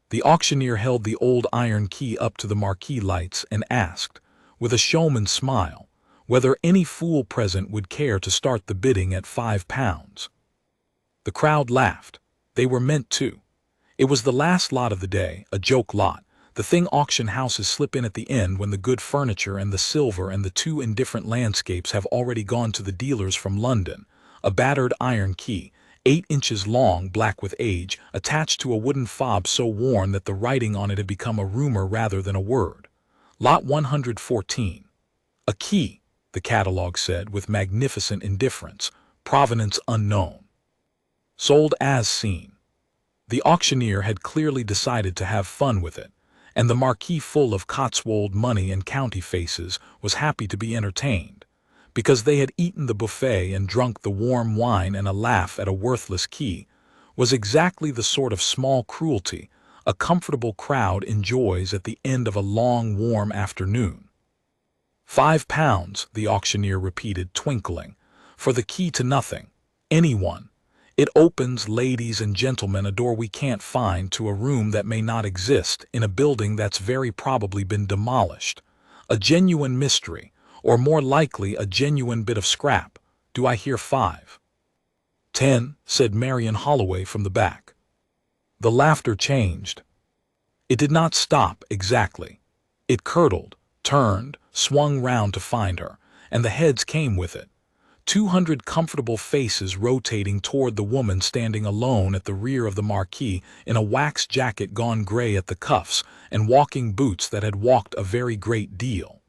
The auctioneer held the old iron key up to the marquee lights and asked, with a showman's smile, whether any fool present would care to start the bidding at £5. The crowd laughed. They were meant to. It was the last lot of the day, a joke lot, the thing auction houses slip in at the end when the good furniture and the silver and the two indifferent landscapes have already gone to the dealers from London. A battered iron key, 8 inches long, black with age, attached to a wooden fob so worn that the writing on it had become a rumor rather than a word. Lot 114. A key, the catalogue said with magnificent indifference, provenance unknown. Sold as seen. The auctioneer had clearly decided to have fun with it, and the marquee full of Cotswold money and county faces was happy to be entertained, because they had eaten the buffet and drunk the warm wine, and a laugh at a worthless key was exactly the sort of small cruelty a comfortable crowd enjoys at the end of a long, warm afternoon. £5, the auctioneer repeated, twinkling, for the key to nothing. Anyone. It opens, ladies and gentlemen, a door we can't find to a room that may not exist in a building that's very probably been demolished. A genuine mystery, or more likely a genuine bit of scrap. Do I hear 5? 10, said Marianne Holloway from the back. The laughter changed. It did not stop exactly. It curdled, turned, swung round to find her, and the heads came with it. 200 comfortable faces rotating toward the woman standing alone at the rear of the marquee in a wax jacket gone gray at the cuffs and walking boots that had walked a very great deal.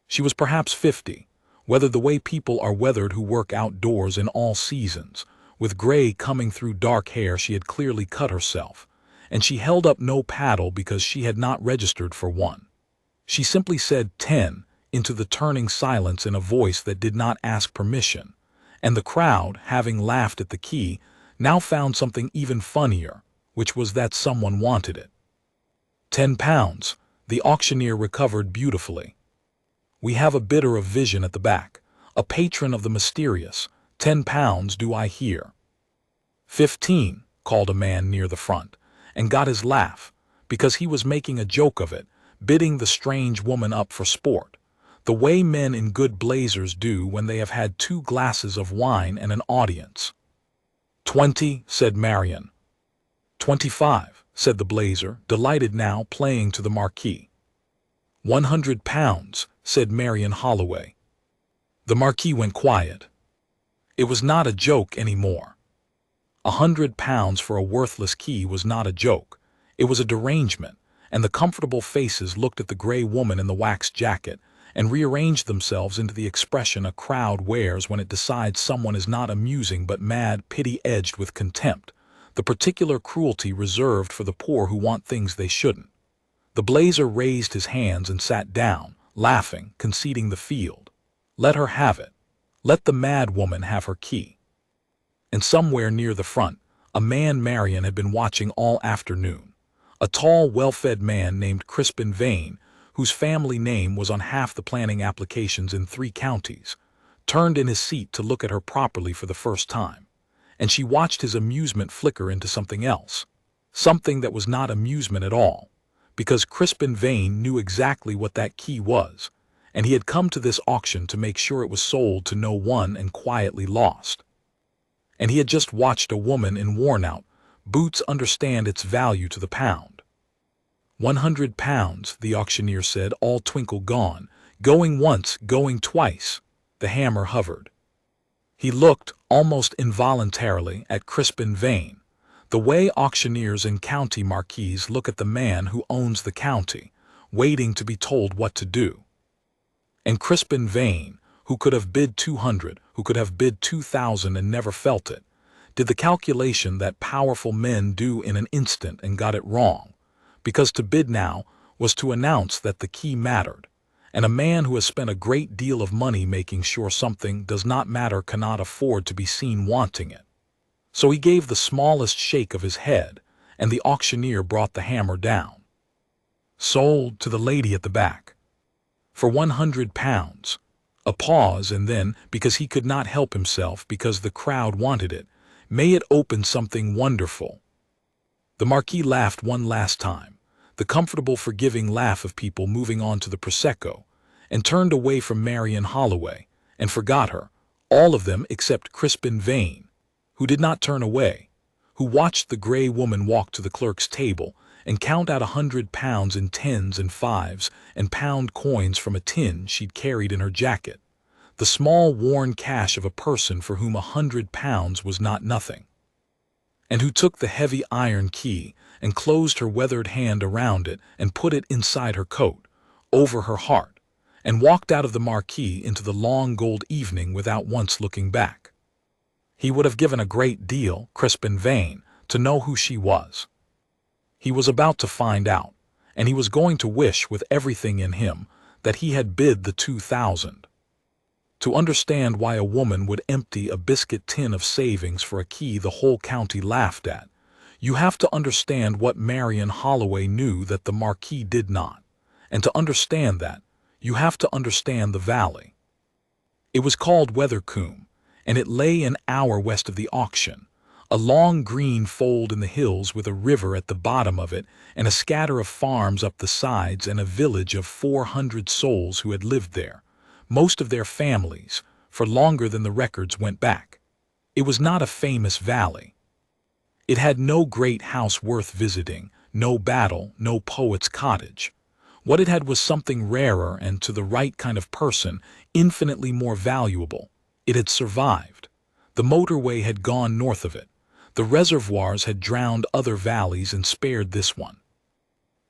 She was perhaps 50, weathered the way people are weathered who work outdoors in all seasons. With gray coming through dark hair, she had clearly cut herself, and she held up no paddle because she had not registered for one. She simply said 10 into the turning silence in a voice that did not ask permission, and the crowd, having laughed at the key, now found something even funnier, which was that someone wanted it. £10, the auctioneer recovered beautifully. We have a bidder of vision at the back, a patron of the mysterious. £10 do I hear? 15, called a man near the front, and got his laugh, because he was making a joke of it, bidding the strange woman up for sport, the way men in good blazers do when they have had 2 glasses of wine and an audience. 20, said Marianne. 25, said the blazer, delighted now, playing to the marquee. £100, said Marianne Holloway. The marquee went quiet. It was not a joke any more. £100 for a worthless key was not a joke. It was a derangement, and the comfortable faces looked at the gray woman in the wax jacket and rearranged themselves into the expression a crowd wears when it decides someone is not amusing but mad, pity edged with contempt, the particular cruelty reserved for the poor who want things they shouldn't. The blazer raised his hands and sat down, laughing, conceding the field. Let her have it. Let the mad woman have her key. And somewhere near the front, a man Marianne had been watching all afternoon, a tall, well-fed man named Crispin Vane, whose family name was on half the planning applications in 3 counties, turned in his seat to look at her properly for the first time, and she watched his amusement flicker into something else, something that was not amusement at all, because Crispin Vane knew exactly what that key was, and he had come to this auction to make sure it was sold to no one and quietly lost. And he had just watched a woman in worn-out boots understand its value to the pound. £100, the auctioneer said, all twinkle gone, going once, going twice. The hammer hovered. He looked, almost involuntarily, at Crispin Vane, the way auctioneers in county marquises look at the man who owns the county, waiting to be told what to do. And Crispin Vane, who could have bid 200, who could have bid 2,000 and never felt it, did the calculation that powerful men do in an instant and got it wrong, because to bid now was to announce that the key mattered, and a man who has spent a great deal of money making sure something does not matter cannot afford to be seen wanting it. So he gave the smallest shake of his head, and the auctioneer brought the hammer down. Sold to the lady at the back. For £100. A pause, and then, because he could not help himself, because the crowd wanted it, may it open something wonderful. The Marquis laughed one last time, the comfortable, forgiving laugh of people moving on to the Prosecco, and turned away from Marianne Holloway, and forgot her, all of them except Crispin Vane, who did not turn away, who watched the grey woman walk to the clerk's table and count out £100 in tens and fives and pound coins from a tin she'd carried in her jacket, the small worn cash of a person for whom £100 was not nothing, and who took the heavy iron key and closed her weathered hand around it and put it inside her coat, over her heart, and walked out of the Marquee into the long gold evening without once looking back. He would have given a great deal, Crispin Vane, to know who she was. He was about to find out, and he was going to wish with everything in him that he had bid the 2,000. To understand why a woman would empty a biscuit tin of savings for a key the whole county laughed at, you have to understand what Marianne Holloway knew that the Marquis did not, and to understand that, you have to understand the valley. It was called Wethercombe, and it lay an hour west of the auction, a long green fold in the hills with a river at the bottom of it and a scatter of farms up the sides and a village of 400 souls who had lived there, most of their families, for longer than the records went back. It was not a famous valley. It had no great house worth visiting, no battle, no poet's cottage. What it had was something rarer and, to the right kind of person, infinitely more valuable. It had survived. The motorway had gone north of it. The reservoirs had drowned other valleys and spared this one.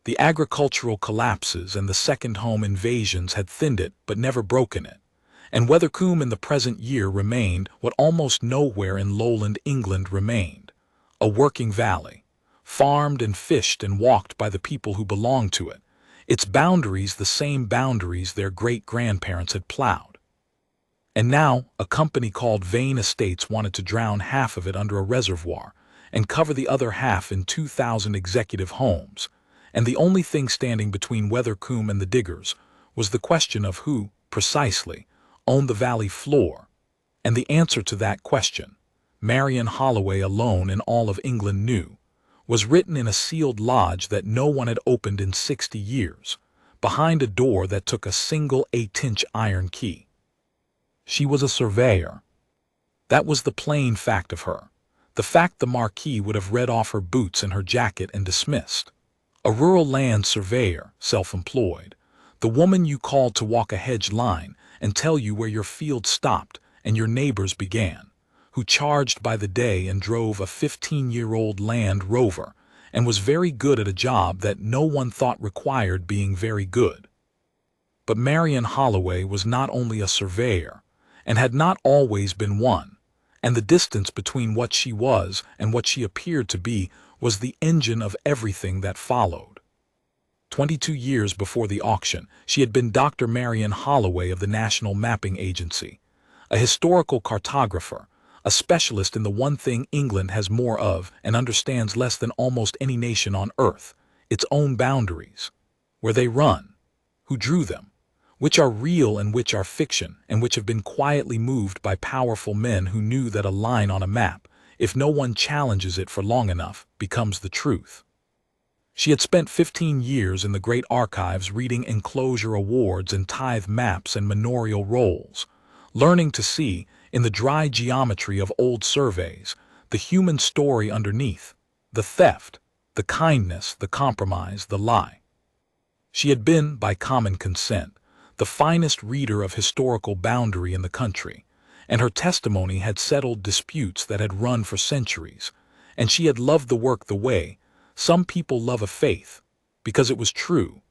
The agricultural collapses and the second home invasions had thinned it but never broken it, and Wethercombe in the present year remained what almost nowhere in lowland England remained, a working valley, farmed and fished and walked by the people who belonged to it, its boundaries the same boundaries their great-grandparents had plowed. And now a company called Vane Estates wanted to drown half of it under a reservoir and cover the other half in 2,000 executive homes, and the only thing standing between Wethercombe and the diggers was the question of who, precisely, owned the valley floor, and the answer to that question, Marianne Holloway alone in all of England knew, was written in a sealed lodge that no one had opened in 60 years, behind a door that took a single 8-inch iron key. She was a surveyor. That was the plain fact of her, the fact the Marquis would have read off her boots and her jacket and dismissed. A rural land surveyor, self-employed, the woman you called to walk a hedge line and tell you where your field stopped and your neighbor's began, who charged by the day and drove a 15-year-old Land Rover and was very good at a job that no one thought required being very good. But Marianne Holloway was not only a surveyor, and had not always been one, and the distance between what she was and what she appeared to be was the engine of everything that followed. 22 years before the auction, she had been Dr. Marianne Holloway of the National Mapping Agency, a historical cartographer, a specialist in the one thing England has more of and understands less than almost any nation on earth, its own boundaries, where they run, who drew them, which are real and which are fiction, and which have been quietly moved by powerful men who knew that a line on a map, if no one challenges it for long enough, becomes the truth. She had spent 15 years in the great archives reading enclosure awards and tithe maps and manorial rolls, learning to see, in the dry geometry of old surveys, the human story underneath, the theft, the kindness, the compromise, the lie. She had been, by common consent, the finest reader of historical boundary in the country, and her testimony had settled disputes that had run for centuries, and she had loved the work the way some people love a faith, because it was true,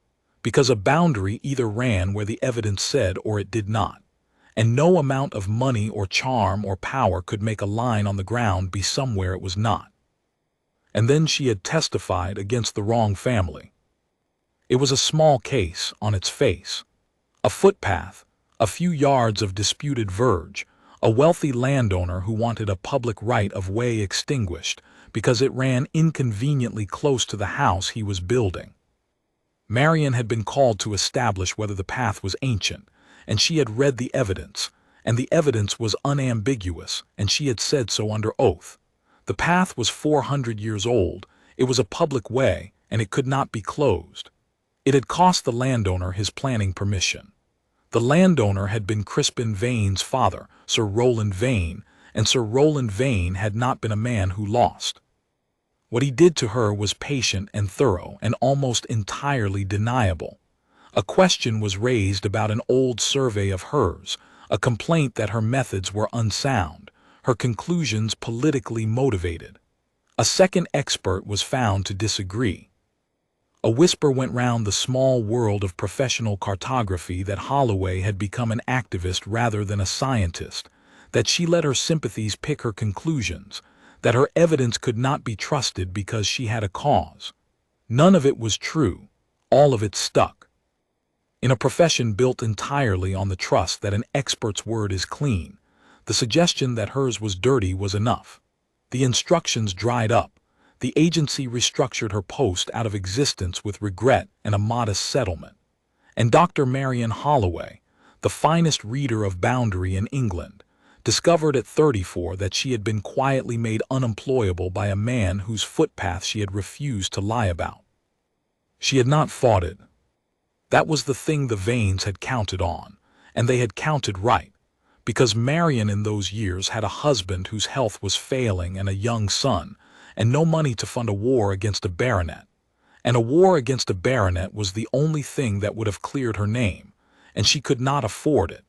because a boundary either ran where the evidence said or it did not, and no amount of money or charm or power could make a line on the ground be somewhere it was not. And then she had testified against the wrong family. It was a small case on its face. A footpath, a few yards of disputed verge, a wealthy landowner who wanted a public right of way extinguished because it ran inconveniently close to the house he was building. Marianne had been called to establish whether the path was ancient, and she had read the evidence, and the evidence was unambiguous, and she had said so under oath. The path was 400 years old, It was a public way, and it could not be closed. It had cost the landowner his planning permission. The landowner had been Crispin Vane's father, Sir Rowland Vane, and Sir Rowland Vane had not been a man who lost. What he did to her was patient and thorough and almost entirely deniable. A question was raised about an old survey of hers, a complaint that her methods were unsound, her conclusions politically motivated. A second expert was found to disagree. A whisper went round the small world of professional cartography that Holloway had become an activist rather than a scientist, that she let her sympathies pick her conclusions, that her evidence could not be trusted because she had a cause. None of it was true. All of it stuck. In a profession built entirely on the trust that an expert's word is clean, the suggestion that hers was dirty was enough. The instructions dried up. The agency restructured her post out of existence with regret and a modest settlement. And Dr. Marianne Holloway, the finest reader of boundary in England, discovered at 34 that she had been quietly made unemployable by a man whose footpath she had refused to lie about. She had not fought it. That was the thing the Vanes had counted on, and they had counted right, because Marianne in those years had a husband whose health was failing and a young son, and no money to fund a war against a baronet. And a war against a baronet was the only thing that would have cleared her name, and she could not afford it.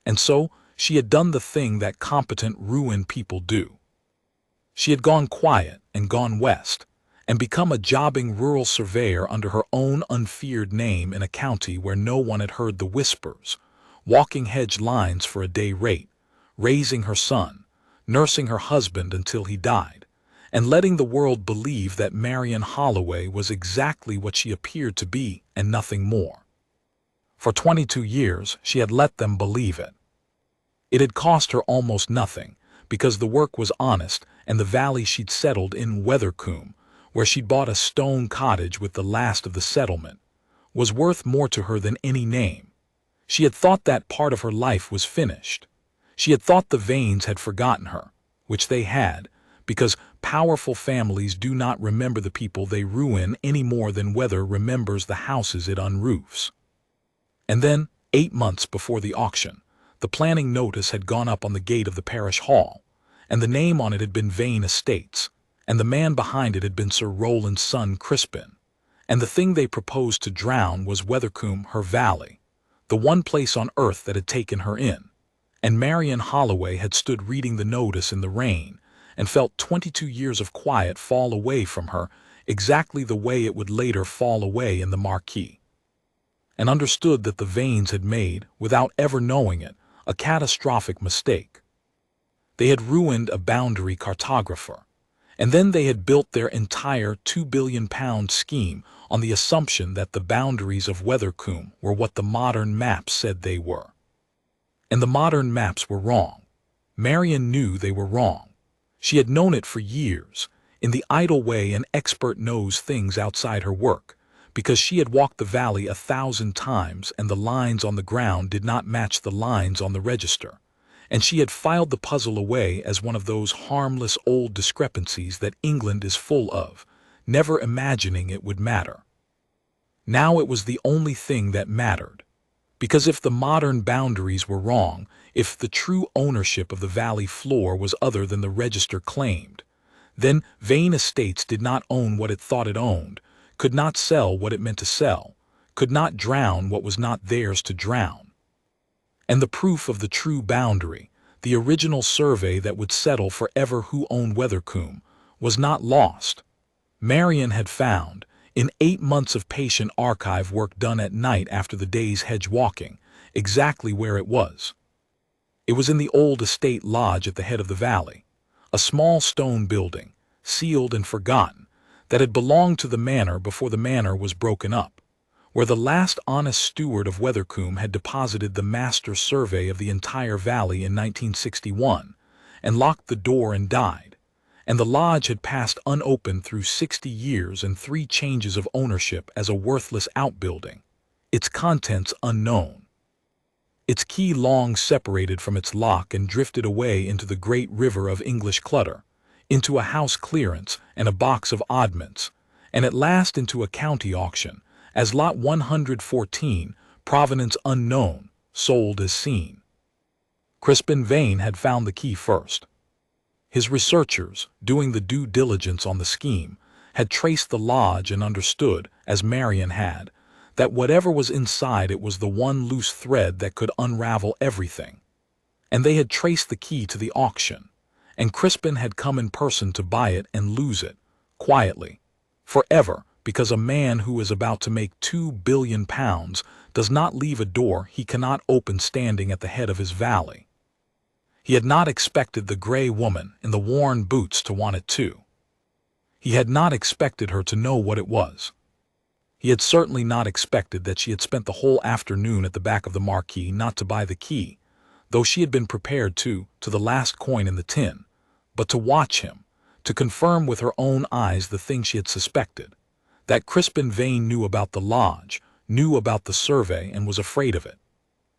And so she had done the thing that competent ruined people do. She had gone quiet and gone west, and become a jobbing rural surveyor under her own unfeared name in a county where no one had heard the whispers, walking hedge lines for a day rate, raising her son, nursing her husband until he died, and letting the world believe that Marianne Holloway was exactly what she appeared to be and nothing more. For 22 years she had let them believe it. It had cost her almost nothing, because the work was honest, and the valley she'd settled in, Weathercombe, where she'd bought a stone cottage with the last of the settlement, was worth more to her than any name. She had thought that part of her life was finished. She had thought the Vanes had forgotten her, which they had, because powerful families do not remember the people they ruin any more than weather remembers the houses it unroofs. And then, 8 months before the auction, the planning notice had gone up on the gate of the parish hall, and the name on it had been Vane Estates, and the man behind it had been Sir Rowland's son Crispin, and the thing they proposed to drown was Weathercombe, her valley, the one place on earth that had taken her in, and Marianne Holloway had stood reading the notice in the rain, and felt 22 years of quiet fall away from her exactly the way it would later fall away in the marquee, and understood that the Vanes had made, without ever knowing it, a catastrophic mistake. They had ruined a boundary cartographer, and then they had built their entire £2 billion scheme on the assumption that the boundaries of Weathercombe were what the modern maps said they were. And the modern maps were wrong. Marianne knew they were wrong. She had known it for years, in the idle way an expert knows things outside her work, because she had walked the valley 1,000 times and the lines on the ground did not match the lines on the register, and she had filed the puzzle away as one of those harmless old discrepancies that England is full of, never imagining it would matter. Now it was the only thing that mattered, because if the modern boundaries were wrong, if the true ownership of the valley floor was other than the register claimed, then Vane Estates did not own what it thought it owned, could not sell what it meant to sell, could not drown what was not theirs to drown. And the proof of the true boundary, the original survey that would settle forever who owned Weathercombe, was not lost. Marianne had found, in 8 months of patient archive work done at night after the day's hedge walking, exactly where it was. It was in the old estate lodge at the head of the valley, a small stone building, sealed and forgotten, that had belonged to the manor before the manor was broken up, where the last honest steward of Weathercombe had deposited the master survey of the entire valley in 1961, and locked the door and died, and the lodge had passed unopened through 60 years and 3 changes of ownership as a worthless outbuilding, its contents unknown. Its key long separated from its lock and drifted away into the great river of English clutter, into a house clearance and a box of oddments, and at last into a county auction, as lot 114, Provenance unknown, sold as seen. Crispin Vane had found the key first. His researchers, doing the due diligence on the scheme, had traced the lodge and understood, as Marianne had, that whatever was inside it was the one loose thread that could unravel everything. And they had traced the key to the auction, and Crispin had come in person to buy it and lose it, quietly, forever, because a man who is about to make £2 billion does not leave a door he cannot open standing at the head of his valley. He had not expected the gray woman in the worn boots to want it too. He had not expected her to know what it was. He had certainly not expected that she had spent the whole afternoon at the back of the marquee not to buy the key, though she had been prepared to the last coin in the tin, but to watch him, to confirm with her own eyes the thing she had suspected, that Crispin Vane knew about the lodge, knew about the survey, and was afraid of it.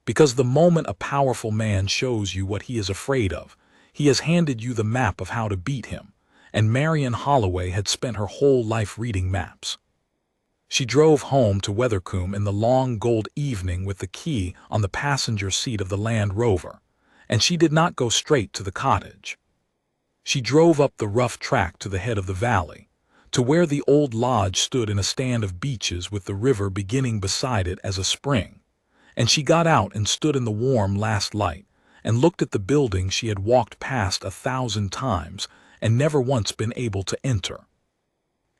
Because the moment a powerful man shows you what he is afraid of, he has handed you the map of how to beat him, and Marianne Holloway had spent her whole life reading maps. She drove home to Wethercombe in the long gold evening with the key on the passenger seat of the Land Rover, and she did not go straight to the cottage. She drove up the rough track to the head of the valley, to where the old lodge stood in a stand of beeches with the river beginning beside it as a spring, and she got out and stood in the warm last light and looked at the building she had walked past 1,000 times and never once been able to enter.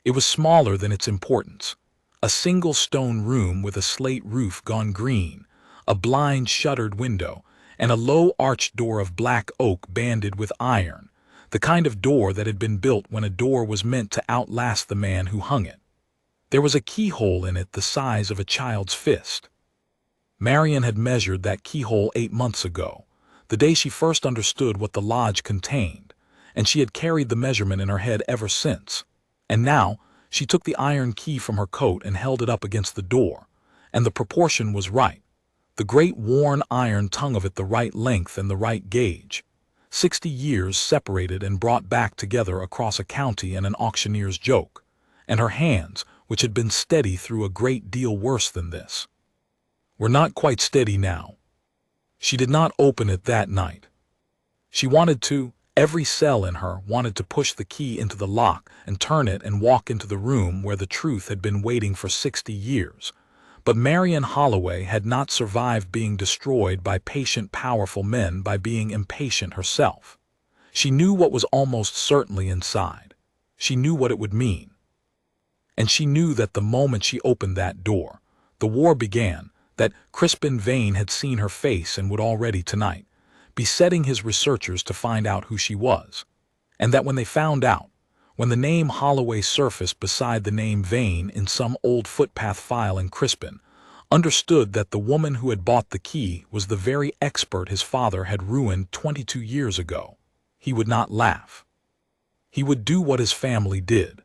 It was smaller than its importance. A single stone room with a slate roof gone green, a blind shuttered window, and a low arched door of black oak banded with iron, the kind of door that had been built when a door was meant to outlast the man who hung it. There was a keyhole in it the size of a child's fist. Marianne had measured that keyhole 8 months ago, the day she first understood what the lodge contained, and she had carried the measurement in her head ever since. And now, she took the iron key from her coat and held it up against the door, and the proportion was right. The great worn iron tongue of it the right length and the right gauge. 60 years separated and brought back together across a county and an auctioneer's joke, and her hands, which had been steady through a great deal worse than this, were not quite steady now. She did not open it that night. She wanted to. Every cell in her wanted to push the key into the lock and turn it and walk into the room where the truth had been waiting for 60 years. But Marianne Holloway had not survived being destroyed by patient, powerful men by being impatient herself. She knew what was almost certainly inside. She knew what it would mean. And she knew that the moment she opened that door, the war began, that Crispin Vane had seen her face and would already tonight be setting his researchers to find out who she was, and that when they found out, when the name Holloway surfaced beside the name Vane in some old footpath file in Crispin, understood that the woman who had bought the key was the very expert his father had ruined 22 years ago, he would not laugh. He would do what his family did.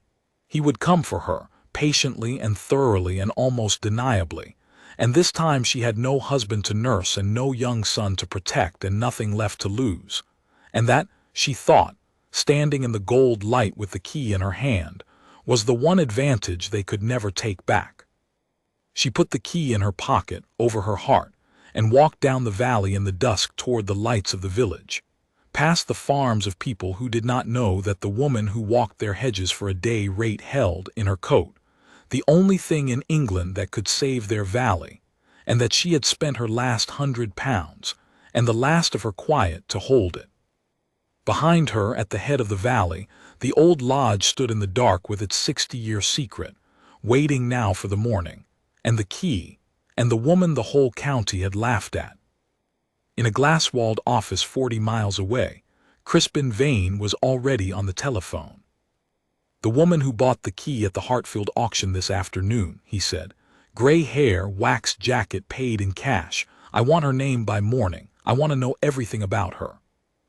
He would come for her, patiently and thoroughly and almost deniably, and this time she had no husband to nurse and no young son to protect and nothing left to lose. And that, she thought, standing in the gold light with the key in her hand, was the one advantage they could never take back. She put the key in her pocket, over her heart, and walked down the valley in the dusk toward the lights of the village, past the farms of people who did not know that the woman who walked their hedges for a day rate held, in her coat, the only thing in England that could save their valley, and that she had spent her last £100, and the last of her quiet, to hold it. Behind her, at the head of the valley, the old lodge stood in the dark with its 60-year secret, waiting now for the morning, and the key, and the woman the whole county had laughed at. In a glass-walled office 40 miles away, Crispin Vane was already on the telephone. "The woman who bought the key at the Hartfield auction this afternoon," he said. "Gray hair, waxed jacket, paid in cash. I want her name by morning. I want to know everything about her."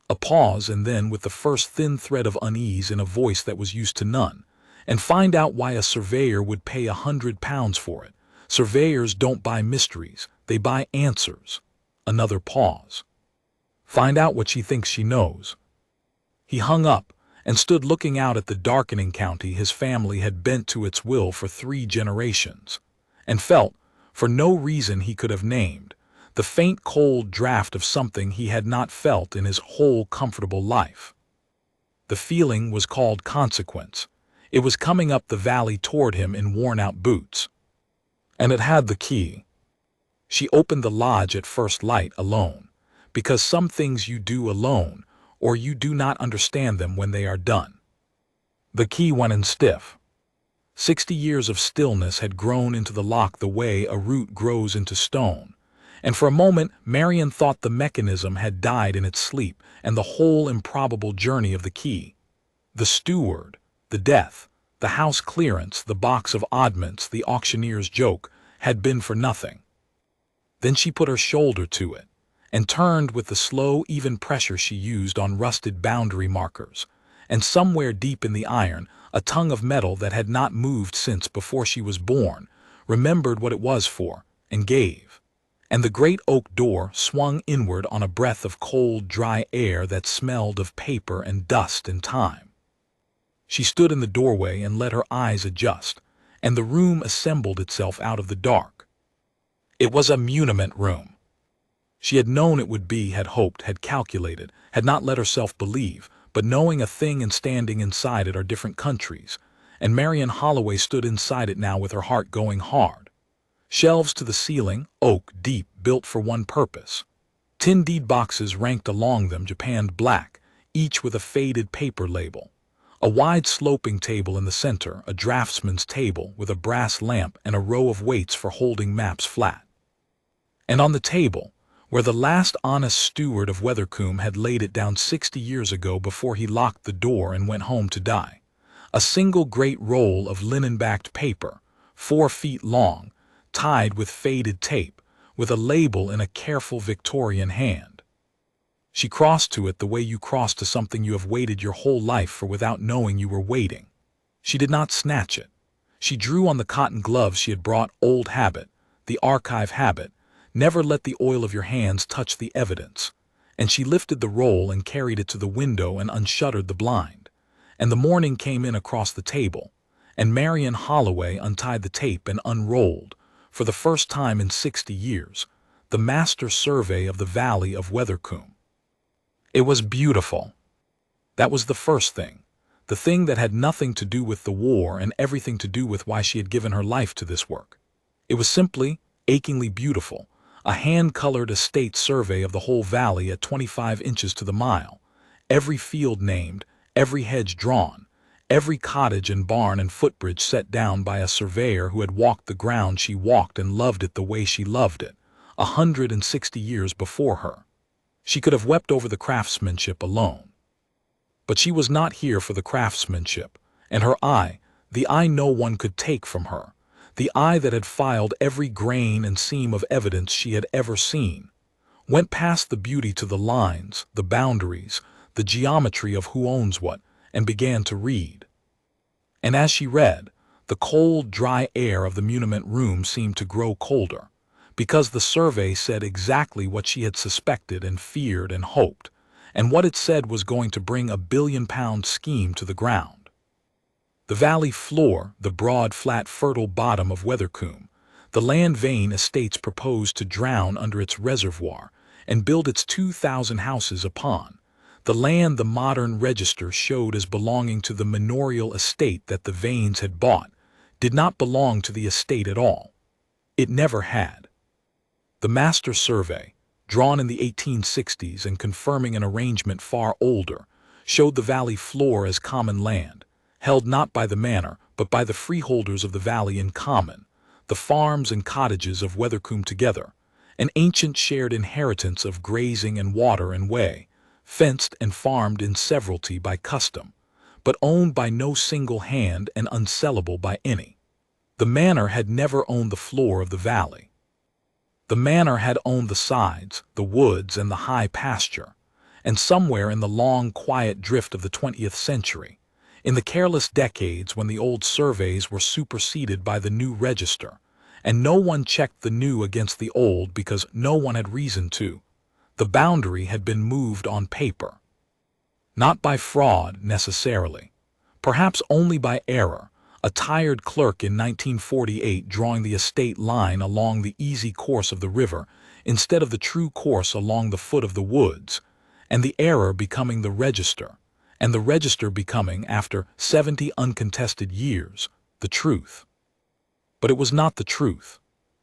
A pause, and then, with the first thin thread of unease in a voice that was used to none, "And find out why a surveyor would pay £100 for it. Surveyors don't buy mysteries, they buy answers." Another pause. "Find out what she thinks she knows." He hung up, and stood looking out at the darkening county his family had bent to its will for 3 generations, and felt, for no reason he could have named, the faint cold draft of something he had not felt in his whole comfortable life. The feeling was called consequence. It was coming up the valley toward him in worn-out boots. And it had the key. She opened the lodge at first light alone, because some things you do alone, or you do not understand them when they are done. The key went in stiff. 60 years of stillness had grown into the lock the way a root grows into stone, and for a moment Marianne thought the mechanism had died in its sleep, and the whole improbable journey of the key, the steward, the death, the house clearance, the box of oddments, the auctioneer's joke, had been for nothing. Then she put her shoulder to it, and turned with the slow, even pressure she used on rusted boundary markers, and somewhere deep in the iron, a tongue of metal that had not moved since before she was born, remembered what it was for, and gave. And the great oak door swung inward on a breath of cold, dry air that smelled of paper and dust and time. She stood in the doorway and let her eyes adjust, and the room assembled itself out of the dark. It was a muniment room. She had known it would be, had hoped, had calculated, had not let herself believe, but knowing a thing and standing inside it are different countries, and Marianne Holloway stood inside it now with her heart going hard. Shelves to the ceiling, oak, deep, built for one purpose. Tin deed boxes ranked along them, japanned black, each with a faded paper label. A wide sloping table in the center, a draftsman's table with a brass lamp and a row of weights for holding maps flat. And on the table, where the last honest steward of Weathercombe had laid it down 60 years ago before he locked the door and went home to die, a single great roll of linen-backed paper, 4 feet long, tied with faded tape, with a label in a careful Victorian hand. She crossed to it the way you cross to something you have waited your whole life for without knowing you were waiting. She did not snatch it. She drew on the cotton gloves she had brought, old habit, the archive habit, never let the oil of your hands touch the evidence, and she lifted the roll and carried it to the window and unshuttered the blind, and the morning came in across the table, and Marianne Holloway untied the tape and unrolled, for the first time in 60 years, the master survey of the valley of Weathercombe. It was beautiful. That was the first thing, the thing that had nothing to do with the war and everything to do with why she had given her life to this work. It was simply, achingly beautiful, a hand-colored estate survey of the whole valley at 25 inches to the mile, every field named, every hedge drawn, every cottage and barn and footbridge set down by a surveyor who had walked the ground she walked and loved it the way she loved it, 160 years before her. She could have wept over the craftsmanship alone. But she was not here for the craftsmanship, and her eye, the eye no one could take from her, the eye that had filed every grain and seam of evidence she had ever seen, went past the beauty to the lines, the boundaries, the geometry of who owns what, and began to read. And as she read, the cold, dry air of the muniment room seemed to grow colder, because the survey said exactly what she had suspected and feared and hoped, and what it said was going to bring a billion-pound scheme to the ground. The valley floor, the broad, flat, fertile bottom of Weathercombe, the land Vane Estates proposed to drown under its reservoir and build its 2,000 houses upon, the land the modern register showed as belonging to the manorial estate that the Vanes had bought, did not belong to the estate at all. It never had. The master survey, drawn in the 1860s and confirming an arrangement far older, showed the valley floor as common land, held not by the manor but by the freeholders of the valley in common, the farms and cottages of Weathercombe together, an ancient shared inheritance of grazing and water and way, fenced and farmed in severalty by custom, but owned by no single hand and unsellable by any. The manor had never owned the floor of the valley. The manor had owned the sides, the woods, and the high pasture, and somewhere in the long, quiet drift of the 20th century, in the careless decades when the old surveys were superseded by the new register, and no one checked the new against the old because no one had reason to, the boundary had been moved on paper. Not by fraud, necessarily. Perhaps only by error, a tired clerk in 1948 drawing the estate line along the easy course of the river instead of the true course along the foot of the woods, and the error becoming the register, and the register becoming, after 70 uncontested years, the truth. But it was not the truth.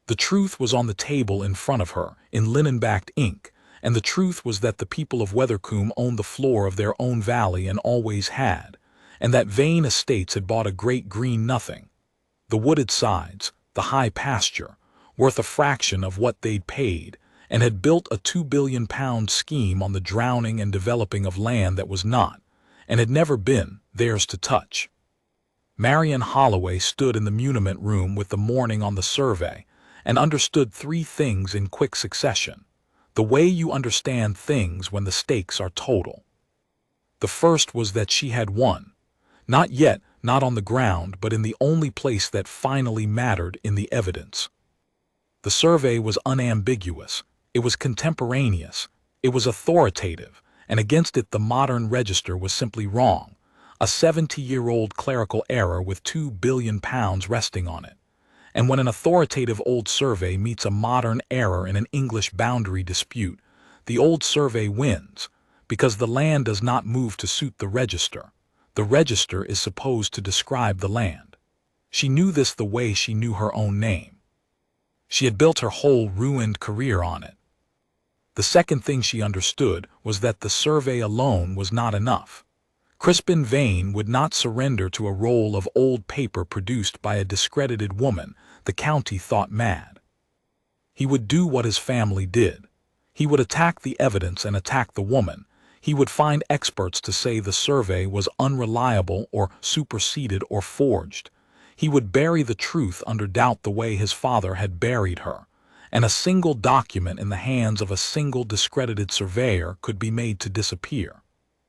The truth was on the table in front of her, in linen-backed ink, and the truth was that the people of Weathercombe owned the floor of their own valley and always had, and that Vane Estates had bought a great green nothing, the wooded sides, the high pasture, worth a fraction of what they'd paid, and had built a £2 billion scheme on the drowning and developing of land that was not, and had never been, theirs to touch. Marianne Holloway stood in the muniment room with the morning on the survey, and understood three things in quick succession, the way you understand things when the stakes are total. The first was that she had won. Not yet, not on the ground, but in the only place that finally mattered, in the evidence. The survey was unambiguous, it was contemporaneous, it was authoritative, and against it the modern register was simply wrong, a 70-year-old clerical error with £2 billion resting on it. And when an authoritative old survey meets a modern error in an English boundary dispute, the old survey wins, because the land does not move to suit the register. The register is supposed to describe the land. She knew this the way she knew her own name. She had built her whole ruined career on it. The second thing she understood was that the survey alone was not enough. Crispin Vane would not surrender to a roll of old paper produced by a discredited woman the county thought mad. He would do what his family did. He would attack the evidence and attack the woman. He would find experts to say the survey was unreliable or superseded or forged. He would bury the truth under doubt the way his father had buried her, and a single document in the hands of a single discredited surveyor could be made to disappear.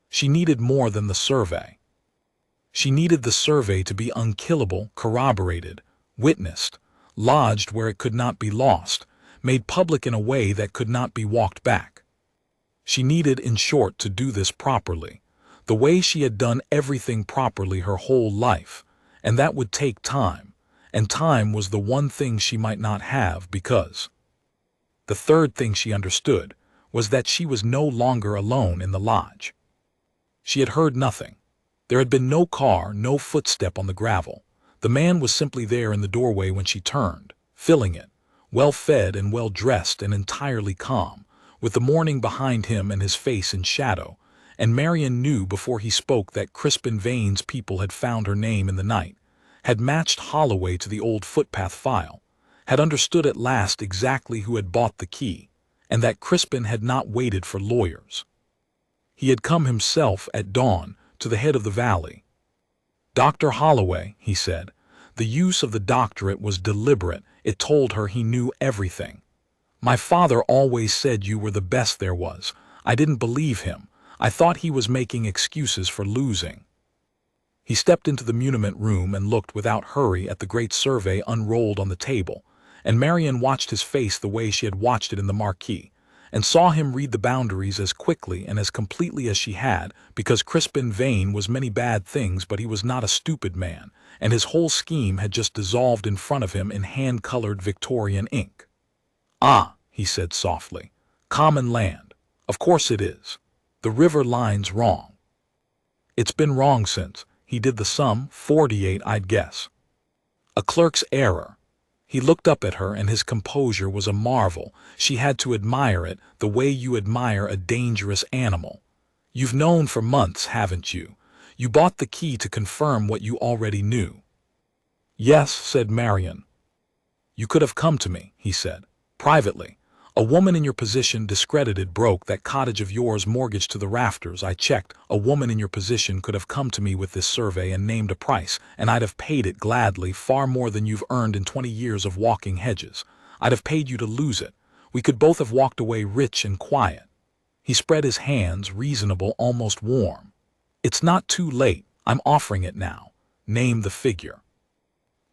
She needed more than the survey. She needed the survey to be unkillable, corroborated, witnessed, lodged where it could not be lost, made public in a way that could not be walked back. She needed, in short, to do this properly, the way she had done everything properly her whole life, and that would take time, and time was the one thing she might not have because. The third thing she understood was that she was no longer alone in the lodge. She had heard nothing. There had been no car, no footstep on the gravel. The man was simply there in the doorway when she turned, filling it, well-fed and well-dressed and entirely calm, with the morning behind him and his face in shadow, and Marianne knew before he spoke that Crispin Vane's people had found her name in the night, had matched Holloway to the old footpath file, had understood at last exactly who had bought the key, and that Crispin had not waited for lawyers. He had come himself at dawn to the head of the valley. "Dr. Holloway," he said. The use of the doctorate was deliberate. It told her he knew everything. "My father always said you were the best there was. I didn't believe him. I thought he was making excuses for losing." He stepped into the muniment room and looked without hurry at the great survey unrolled on the table, and Marianne watched his face the way she had watched it in the marquee, and saw him read the boundaries as quickly and as completely as she had, because Crispin Vane was many bad things, but he was not a stupid man, and his whole scheme had just dissolved in front of him in hand-colored Victorian ink. "Ah," he said softly, "common land. Of course it is. The river line's wrong. It's been wrong since, he did the sum, 48 I'd guess. A clerk's error." He looked up at her and his composure was a marvel. She had to admire it the way you admire a dangerous animal. "You've known for months, haven't you? You bought the key to confirm what you already knew." "Yes," said Marianne. "You could have come to me," he said, "privately. A woman in your position discredited, broke, that cottage of yours mortgaged to the rafters. I checked. A woman in your position could have come to me with this survey and named a price, and I'd have paid it gladly, far more than you've earned in 20 years of walking hedges. I'd have paid you to lose it. We could both have walked away rich and quiet." He spread his hands, reasonable, almost warm. "It's not too late. I'm offering it now. Name the figure.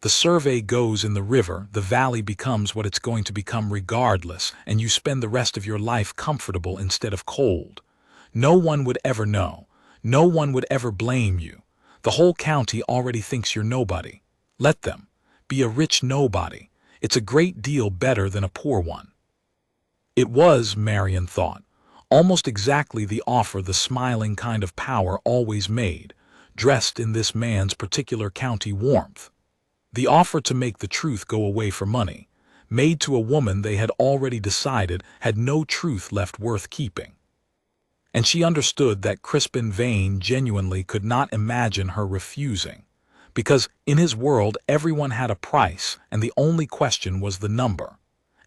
The survey goes in the river, the valley becomes what it's going to become regardless, and you spend the rest of your life comfortable instead of cold. No one would ever know. No one would ever blame you. The whole county already thinks you're nobody. Let them. Be a rich nobody. It's a great deal better than a poor one." It was, Marianne thought, almost exactly the offer the smiling kind of power always made, dressed in this man's particular county warmth. The offer to make the truth go away for money, made to a woman they had already decided had no truth left worth keeping. And she understood that Crispin Vane genuinely could not imagine her refusing, because in his world everyone had a price and the only question was the number.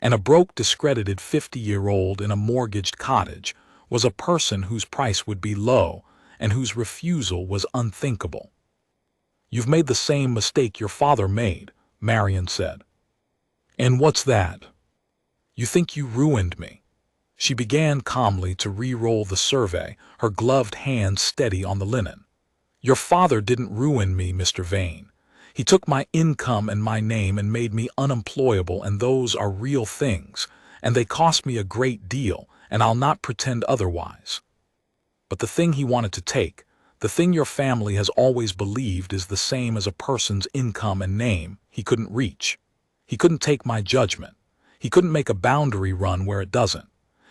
And a broke, discredited 50-year-old in a mortgaged cottage was a person whose price would be low and whose refusal was unthinkable. "You've made the same mistake your father made," Marianne said. "And what's that?" "You think you ruined me." She began calmly to re-roll the survey, her gloved hand steady on the linen. "Your father didn't ruin me, Mr. Vane. He took my income and my name and made me unemployable, and those are real things, and they cost me a great deal, and I'll not pretend otherwise. But the thing he wanted to take, the thing your family has always believed is the same as a person's income and name, he couldn't reach. He couldn't take my judgment. He couldn't make a boundary run where it doesn't.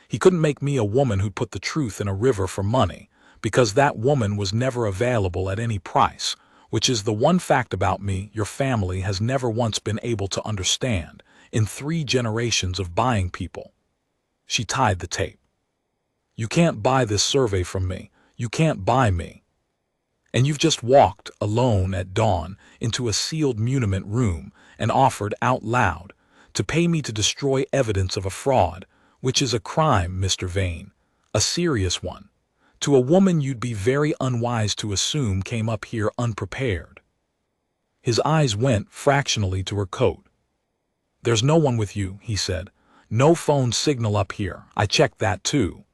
He couldn't make me a woman who'd put the truth in a river for money, because that woman was never available at any price, which is the one fact about me your family has never once been able to understand in 3 generations of buying people." She tied the tape. "You can't buy this survey from me. You can't buy me. And you've just walked, alone at dawn, into a sealed muniment room and offered out loud to pay me to destroy evidence of a fraud, which is a crime, Mr. Vane, a serious one, to a woman you'd be very unwise to assume came up here unprepared." His eyes went fractionally to her coat. "There's no one with you," he said. "No phone signal up here. I checked that too."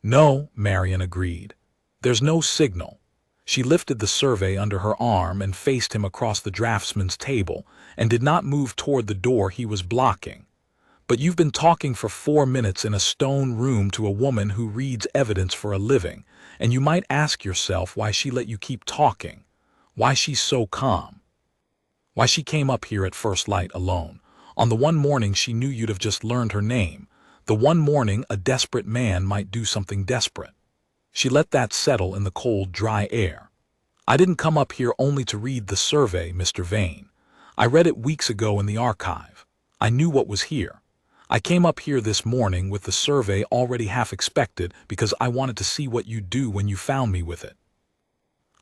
"No," Marianne agreed. "There's no signal." She lifted the survey under her arm and faced him across the draftsman's table and did not move toward the door he was blocking. "But you've been talking for 4 minutes in a stone room to a woman who reads evidence for a living, and you might ask yourself why she let you keep talking, why she's so calm, why she came up here at first light alone, on the one morning she knew you'd have just learned her name, the one morning a desperate man might do something desperate. She let that settle in the cold, dry air. I didn't come up here only to read the survey, Mr. Vane. I read it weeks ago in the archive. I knew what was here. I came up here this morning with the survey already half expected because I wanted to see what you'd do when you found me with it.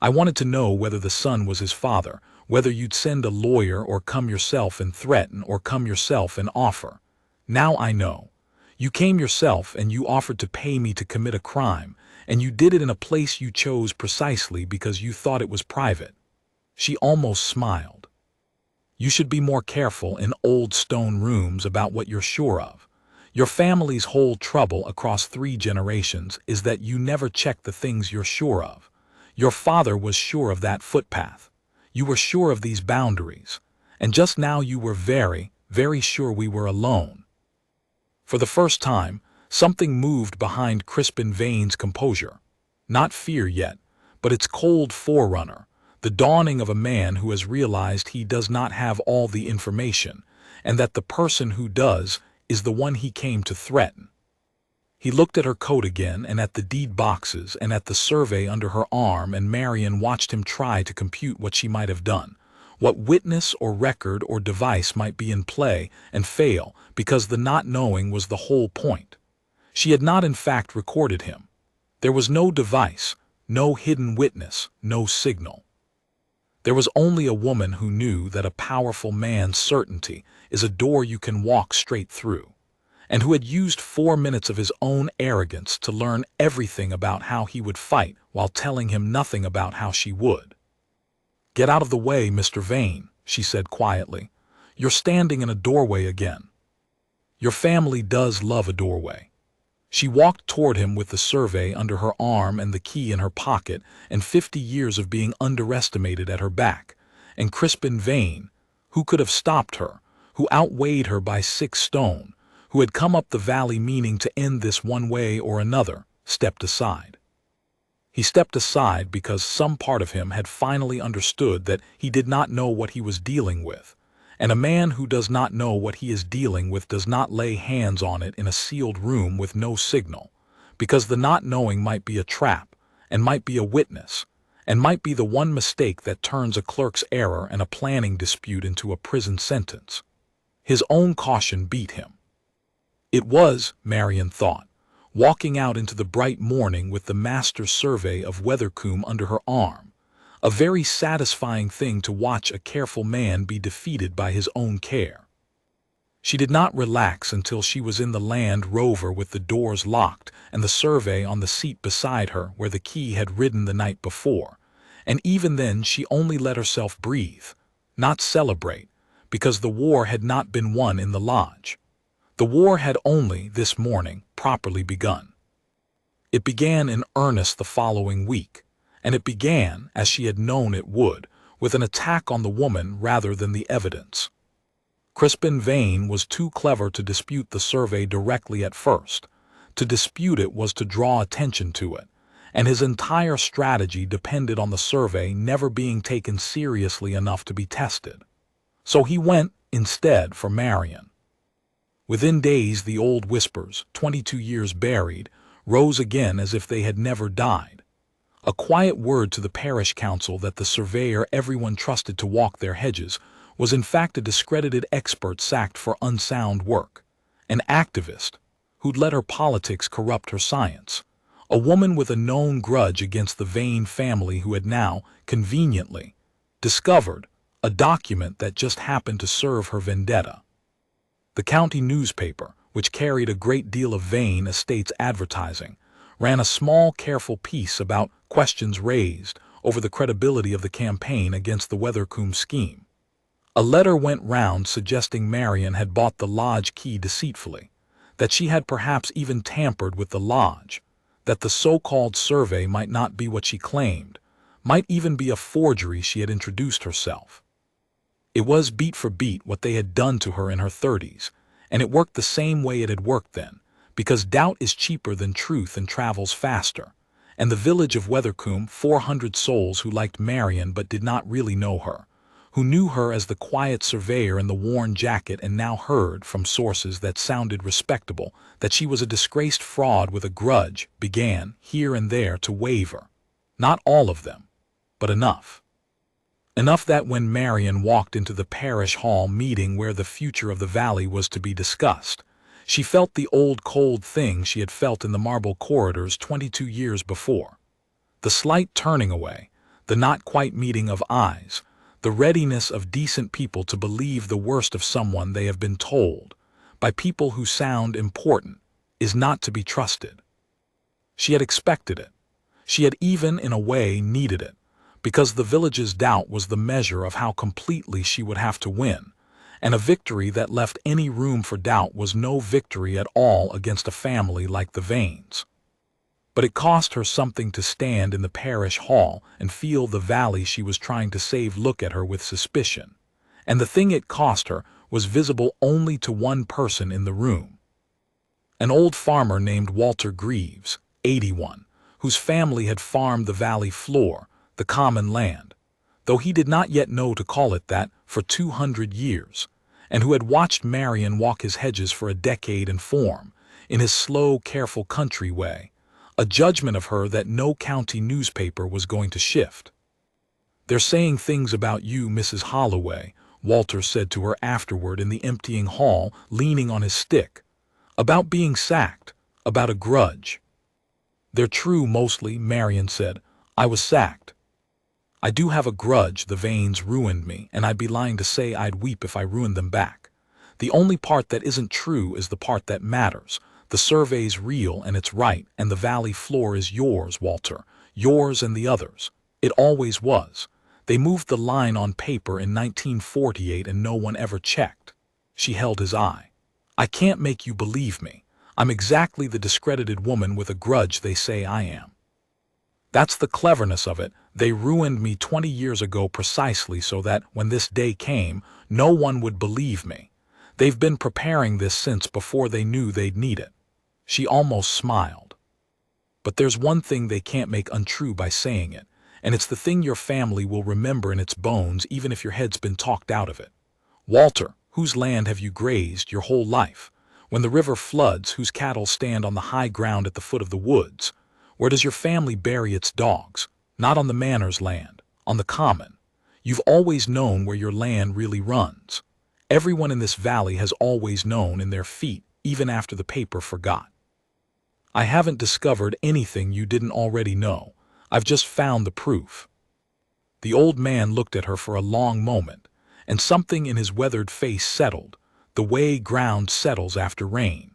I wanted to know whether the son was his father, whether you'd send a lawyer or come yourself and threaten or come yourself and offer. Now I know. You came yourself and you offered to pay me to commit a crime, and you did it in a place you chose precisely because you thought it was private." She almost smiled. "You should be more careful in old stone rooms about what you're sure of. Your family's whole trouble across 3 generations is that you never check the things you're sure of. Your father was sure of that footpath. You were sure of these boundaries. And just now you were very, very sure we were alone." For the first time, something moved behind Crispin Vane's composure. Not fear yet, but its cold forerunner, the dawning of a man who has realized he does not have all the information, and that the person who does is the one he came to threaten. He looked at her coat again and at the deed boxes and at the survey under her arm, and Marianne watched him try to compute what she might have done, what witness or record or device might be in play, and fail, because the not knowing was the whole point. She had not in fact recorded him. There was no device, no hidden witness, no signal. There was only a woman who knew that a powerful man's certainty is a door you can walk straight through, and who had used 4 minutes of his own arrogance to learn everything about how he would fight while telling him nothing about how she would. "Get out of the way, Mr. Vane," she said quietly. "You're standing in a doorway again. Your family does love a doorway." She walked toward him with the survey under her arm and the key in her pocket and 50 years of being underestimated at her back, and Crispin Vane, who could have stopped her, who outweighed her by 6 stone, who had come up the valley meaning to end this one way or another, stepped aside. He stepped aside because some part of him had finally understood that he did not know what he was dealing with, and a man who does not know what he is dealing with does not lay hands on it in a sealed room with no signal, because the not knowing might be a trap, and might be a witness, and might be the one mistake that turns a clerk's error and a planning dispute into a prison sentence. His own caution beat him. It was, Marianne thought, walking out into the bright morning with the master's survey of Weathercombe under her arm, a very satisfying thing to watch a careful man be defeated by his own care. She did not relax until she was in the Land Rover with the doors locked and the survey on the seat beside her where the key had ridden the night before, and even then she only let herself breathe, not celebrate, because the war had not been won in the lodge. The war had only, this morning, properly begun. It began in earnest the following week, and it began, as she had known it would, with an attack on the woman rather than the evidence. Crispin Vane was too clever to dispute the survey directly at first. To dispute it was to draw attention to it, and his entire strategy depended on the survey never being taken seriously enough to be tested. So he went, instead, for Marianne. Within days the old whispers, 22 years buried, rose again as if they had never died. A quiet word to the parish council that the surveyor everyone trusted to walk their hedges was in fact a discredited expert sacked for unsound work, an activist who'd let her politics corrupt her science, a woman with a known grudge against the Vane family who had now, conveniently, discovered a document that just happened to serve her vendetta. The county newspaper, which carried a great deal of Vane estate's advertising, ran a small, careful piece about questions raised over the credibility of the campaign against the Weathercombe scheme. A letter went round suggesting Marianne had bought the lodge key deceitfully, that she had perhaps even tampered with the lodge, that the so-called survey might not be what she claimed, might even be a forgery she had introduced herself. It was beat for beat what they had done to her in her 30s, and it worked the same way it had worked then, because doubt is cheaper than truth and travels faster, and the village of Weathercombe, 400 souls who liked Marianne but did not really know her, who knew her as the quiet surveyor in the worn jacket and now heard, from sources that sounded respectable, that she was a disgraced fraud with a grudge, began, here and there, to waver. Not all of them, but enough. Enough that when Marianne walked into the parish hall meeting where the future of the valley was to be discussed, she felt the old cold thing she had felt in the marble corridors 22 years before. The slight turning away, the not quite meeting of eyes, the readiness of decent people to believe the worst of someone they have been told, by people who sound important, is not to be trusted. She had expected it. She had even, in a way, needed it, because the village's doubt was the measure of how completely she would have to win, and a victory that left any room for doubt was no victory at all against a family like the Vanes. But it cost her something to stand in the parish hall and feel the valley she was trying to save look at her with suspicion, and the thing it cost her was visible only to one person in the room. An old farmer named Walter Greaves, 81, whose family had farmed the valley floor, the common land, though he did not yet know to call it that, for 200 years, and who had watched Marianne walk his hedges for a decade and form, in his slow, careful country way, a judgment of her that no county newspaper was going to shift. "They're saying things about you, Mrs. Holloway," Walter said to her afterward in the emptying hall, leaning on his stick, "about being sacked, about a grudge." "They're true mostly," Marianne said. "I was sacked. I do have a grudge. The Vanes ruined me, and I'd be lying to say I'd weep if I ruined them back. The only part that isn't true is the part that matters. The survey's real and it's right, and the valley floor is yours, Walter, yours and the others. It always was. They moved the line on paper in 1948 and no one ever checked." She held his eye. "I can't make you believe me. I'm exactly the discredited woman with a grudge they say I am. That's the cleverness of it. They ruined me 20 years ago precisely so that, when this day came, no one would believe me. They've been preparing this since before they knew they'd need it." She almost smiled. But there's one thing they can't make untrue by saying it, and it's the thing your family will remember in its bones even if your head's been talked out of it. Walter, whose land have you grazed your whole life? When the river floods, whose cattle stand on the high ground at the foot of the woods? Where does your family bury its dogs? Not on the manor's land, on the common. You've always known where your land really runs. Everyone in this valley has always known in their feet, even after the paper forgot. I haven't discovered anything you didn't already know. I've just found the proof. The old man looked at her for a long moment, and something in his weathered face settled, the way ground settles after rain.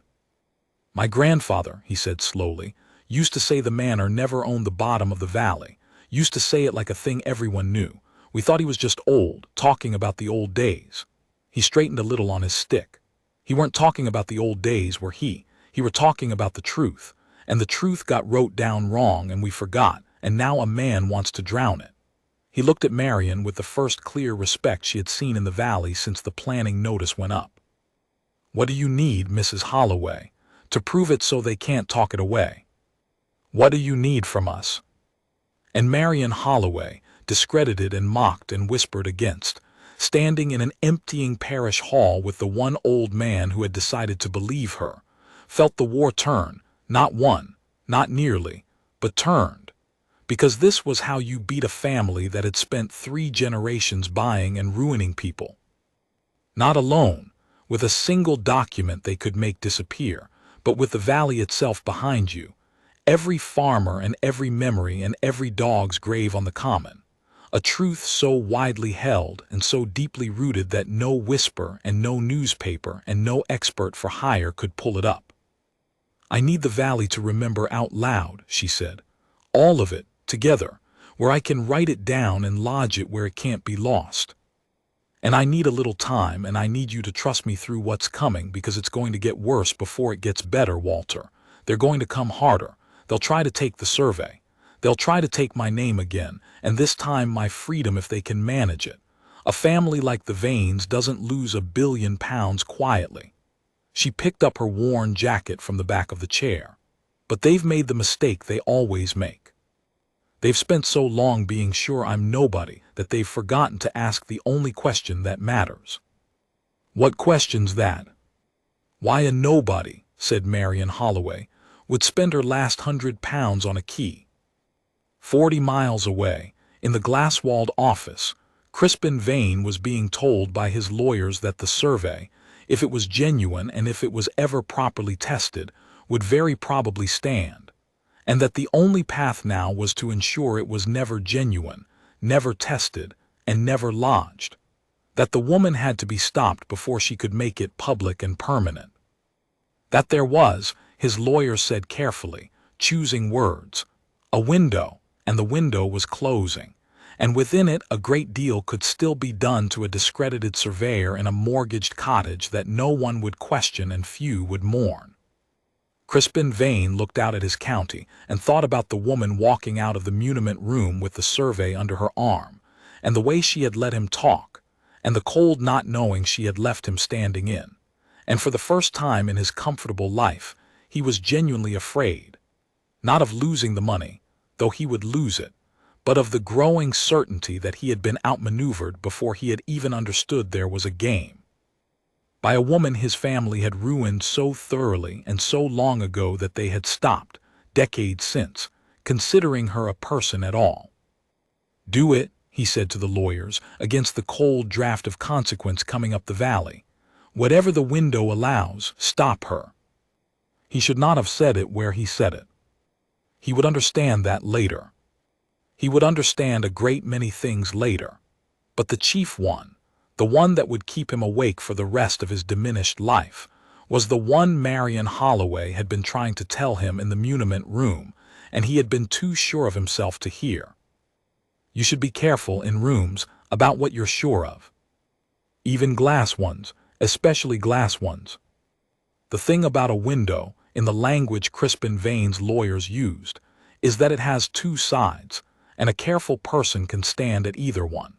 My grandfather, he said slowly, used to say the manor never owned the bottom of the valley, used to say it like a thing everyone knew. We thought he was just old, talking about the old days. He straightened a little on his stick. He weren't talking about the old days where he were talking about the truth, and the truth got wrote down wrong and we forgot, and now a man wants to drown it. He looked at Marianne with the first clear respect she had seen in the valley since the planning notice went up. What do you need, Mrs. Holloway, to prove it so they can't talk it away? What do you need from us? And Marianne Holloway, discredited and mocked and whispered against, standing in an emptying parish hall with the one old man who had decided to believe her, felt the war turn, not one, not nearly, but turned. Because this was how you beat a family that had spent 3 generations buying and ruining people. Not alone, with a single document they could make disappear, but with the valley itself behind you, every farmer and every memory and every dog's grave on the common. A truth so widely held and so deeply rooted that no whisper and no newspaper and no expert for hire could pull it up. I need the valley to remember out loud, she said. All of it, together, where I can write it down and lodge it where it can't be lost. And I need a little time, and I need you to trust me through what's coming, because it's going to get worse before it gets better, Walter. They're going to come harder. They'll try to take the survey. They'll try to take my name again, and this time my freedom if they can manage it. A family like the Vanes doesn't lose £1 billion quietly. She picked up her worn jacket from the back of the chair. But they've made the mistake they always make. They've spent so long being sure I'm nobody that they've forgotten to ask the only question that matters. What question's that? Why a nobody, said Marianne Holloway, would spend her last £100 on a key. 40 miles away, in the glass-walled office, Crispin Vane was being told by his lawyers that the survey, if it was genuine and if it was ever properly tested, would very probably stand, and that the only path now was to ensure it was never genuine, never tested, and never lodged, that the woman had to be stopped before she could make it public and permanent. That there was, his lawyer said carefully, choosing words, a window, and the window was closing, and within it a great deal could still be done to a discredited surveyor in a mortgaged cottage that no one would question and few would mourn. Crispin Vane looked out at his county and thought about the woman walking out of the muniment room with the survey under her arm, and the way she had let him talk, and the cold not knowing she had left him standing in. And for the first time in his comfortable life, he was genuinely afraid, not of losing the money, though he would lose it, but of the growing certainty that he had been outmaneuvered before he had even understood there was a game. By a woman his family had ruined so thoroughly and so long ago that they had stopped, decades since, considering her a person at all. Do it, he said to the lawyers, against the cold draft of consequence coming up the valley. Whatever the window allows, stop her. He should not have said it where he said it. He would understand that later. He would understand a great many things later. But the chief one, the one that would keep him awake for the rest of his diminished life, was the one Marianne Holloway had been trying to tell him in the muniment room, and he had been too sure of himself to hear. You should be careful in rooms about what you're sure of. Even glass ones, especially glass ones. The thing about a window, in the language Crispin Vane's lawyers used, is that it has 2 sides, and a careful person can stand at either one.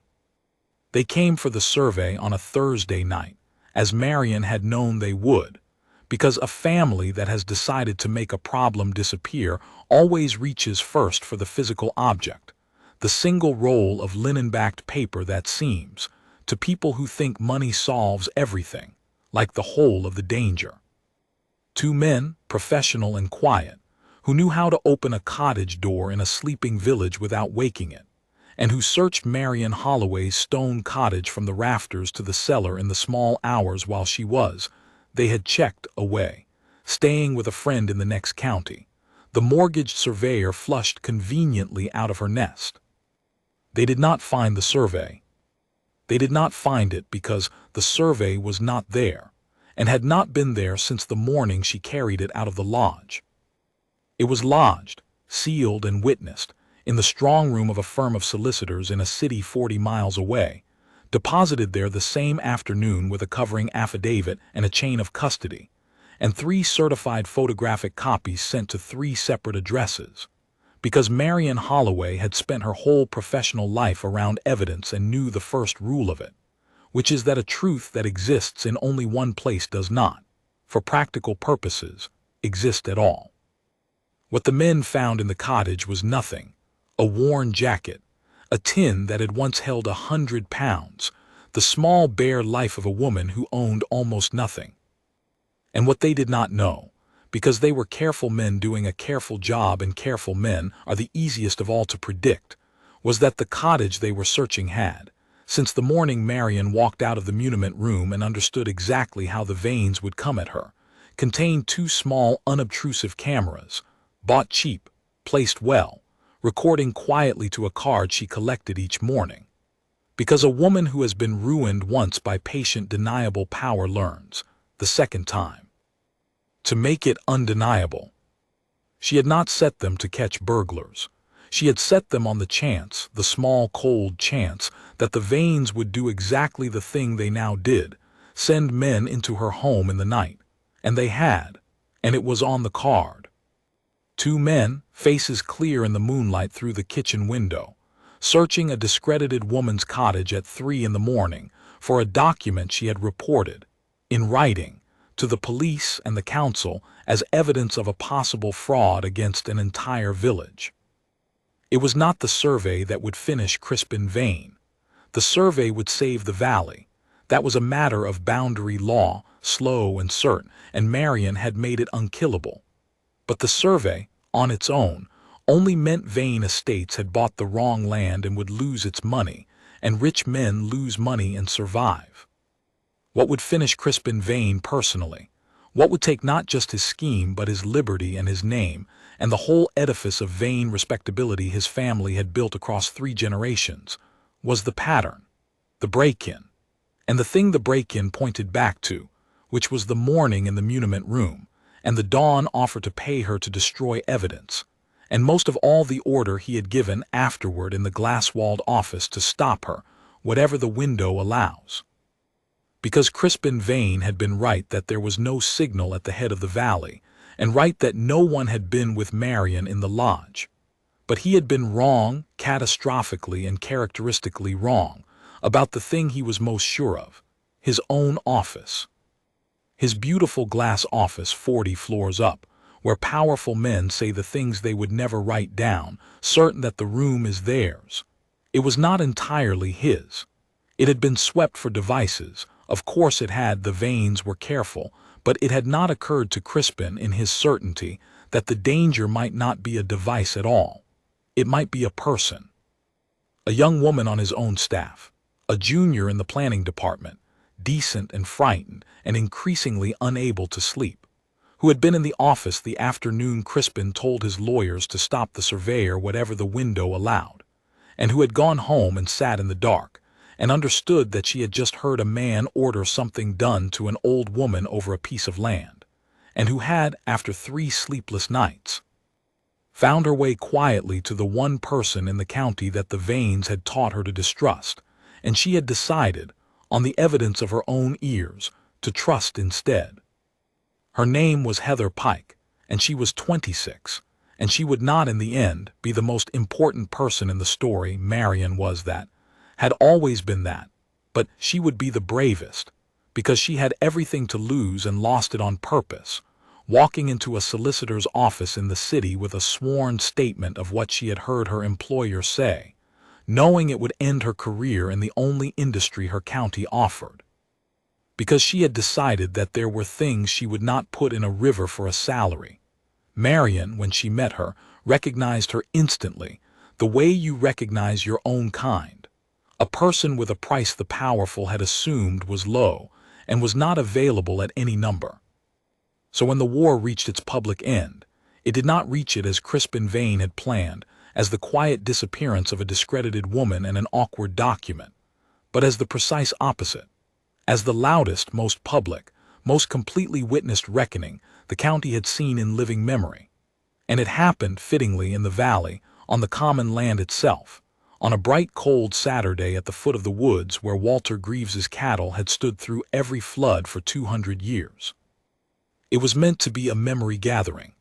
They came for the survey on a Thursday night, as Marianne had known they would, because a family that has decided to make a problem disappear always reaches first for the physical object, the single roll of linen-backed paper that seems, to people who think money solves everything, like the whole of the danger. Two men, professional and quiet, who knew how to open a cottage door in a sleeping village without waking it, and who searched Marianne Holloway's stone cottage from the rafters to the cellar in the small hours while they had checked away, staying with a friend in the next county. The mortgaged surveyor flushed conveniently out of her nest. They did not find the survey. They did not find it because the survey was not there, and had not been there since the morning she carried it out of the lodge. It was lodged, sealed and witnessed, in the strong room of a firm of solicitors in a city 40 miles away, deposited there the same afternoon with a covering affidavit and a chain of custody, and 3 certified photographic copies sent to 3 separate addresses, because Marianne Holloway had spent her whole professional life around evidence and knew the first rule of it, which is that a truth that exists in only one place does not, for practical purposes, exist at all. What the men found in the cottage was nothing: a worn jacket, a tin that had once held 100 pounds, the small bare life of a woman who owned almost nothing. And what they did not know, because they were careful men doing a careful job, and careful men are the easiest of all to predict, was that the cottage they were searching had, since the morning Marianne walked out of the muniment room and understood exactly how the veins would come at her, contained 2 small unobtrusive cameras, bought cheap, placed well, recording quietly to a card she collected each morning. Because a woman who has been ruined once by patient deniable power learns, the second time, to make it undeniable. She had not set them to catch burglars. She had set them on the chance, the small cold chance, that the veins would do exactly the thing they now did, send men into her home in the night. And they had, and it was on the card. 2 men, faces clear in the moonlight through the kitchen window, searching a discredited woman's cottage at 3 in the morning for a document she had reported, in writing, to the police and the council as evidence of a possible fraud against an entire village. It was not the survey that would finish Crispin Vane. The survey would save the valley. That was a matter of boundary law, slow and certain, and Marianne had made it unkillable. But the survey, on its own, only meant Vane Estates had bought the wrong land and would lose its money, and rich men lose money and survive. What would finish Crispin Vane personally? What would take not just his scheme but his liberty and his name, and the whole edifice of Vane respectability his family had built across 3 generations, was the pattern, the break-in, and the thing the break-in pointed back to, which was the morning in the muniment room, and the dawn offer to pay her to destroy evidence, and most of all the order he had given afterward in the glass-walled office to stop her, whatever the window allows. Because Crispin Vane had been right that there was no signal at the head of the valley, and right that no one had been with Marianne in the lodge. But he had been wrong, catastrophically and characteristically wrong, about the thing he was most sure of, his own office. His beautiful glass office 40 floors up, where powerful men say the things they would never write down, certain that the room is theirs. It was not entirely his. It had been swept for devices. Of course it had, the Vanes were careful, but it had not occurred to Crispin in his certainty that the danger might not be a device at all. It might be a person. A young woman on his own staff, a junior in the planning department, decent and frightened and increasingly unable to sleep, who had been in the office the afternoon Crispin told his lawyers to stop the surveyor whatever the window allowed, and who had gone home and sat in the dark, and understood that she had just heard a man order something done to an old woman over a piece of land, and who had, after 3 sleepless nights, found her way quietly to the one person in the county that the Vanes had taught her to distrust, and she had decided, on the evidence of her own ears, to trust instead. Her name was Heather Pike, and she was 26, and she would not in the end be the most important person in the story. Marianne was that, had always been that, but she would be the bravest, because she had everything to lose and lost it on purpose, walking into a solicitor's office in the city with a sworn statement of what she had heard her employer say, knowing it would end her career in the only industry her county offered. Because she had decided that there were things she would not put in a river for a salary. Marianne, when she met her, recognized her instantly, the way you recognize your own kind. A person with a price the powerful had assumed was low and was not available at any number. So when the war reached its public end, it did not reach it as Crispin Vane had planned, as the quiet disappearance of a discredited woman and an awkward document, but as the precise opposite, as the loudest, most public, most completely witnessed reckoning the county had seen in living memory. And it happened, fittingly, in the valley, on the common land itself, on a bright cold Saturday at the foot of the woods where Walter Greaves's cattle had stood through every flood for 200 years. It was meant to be a memory gathering.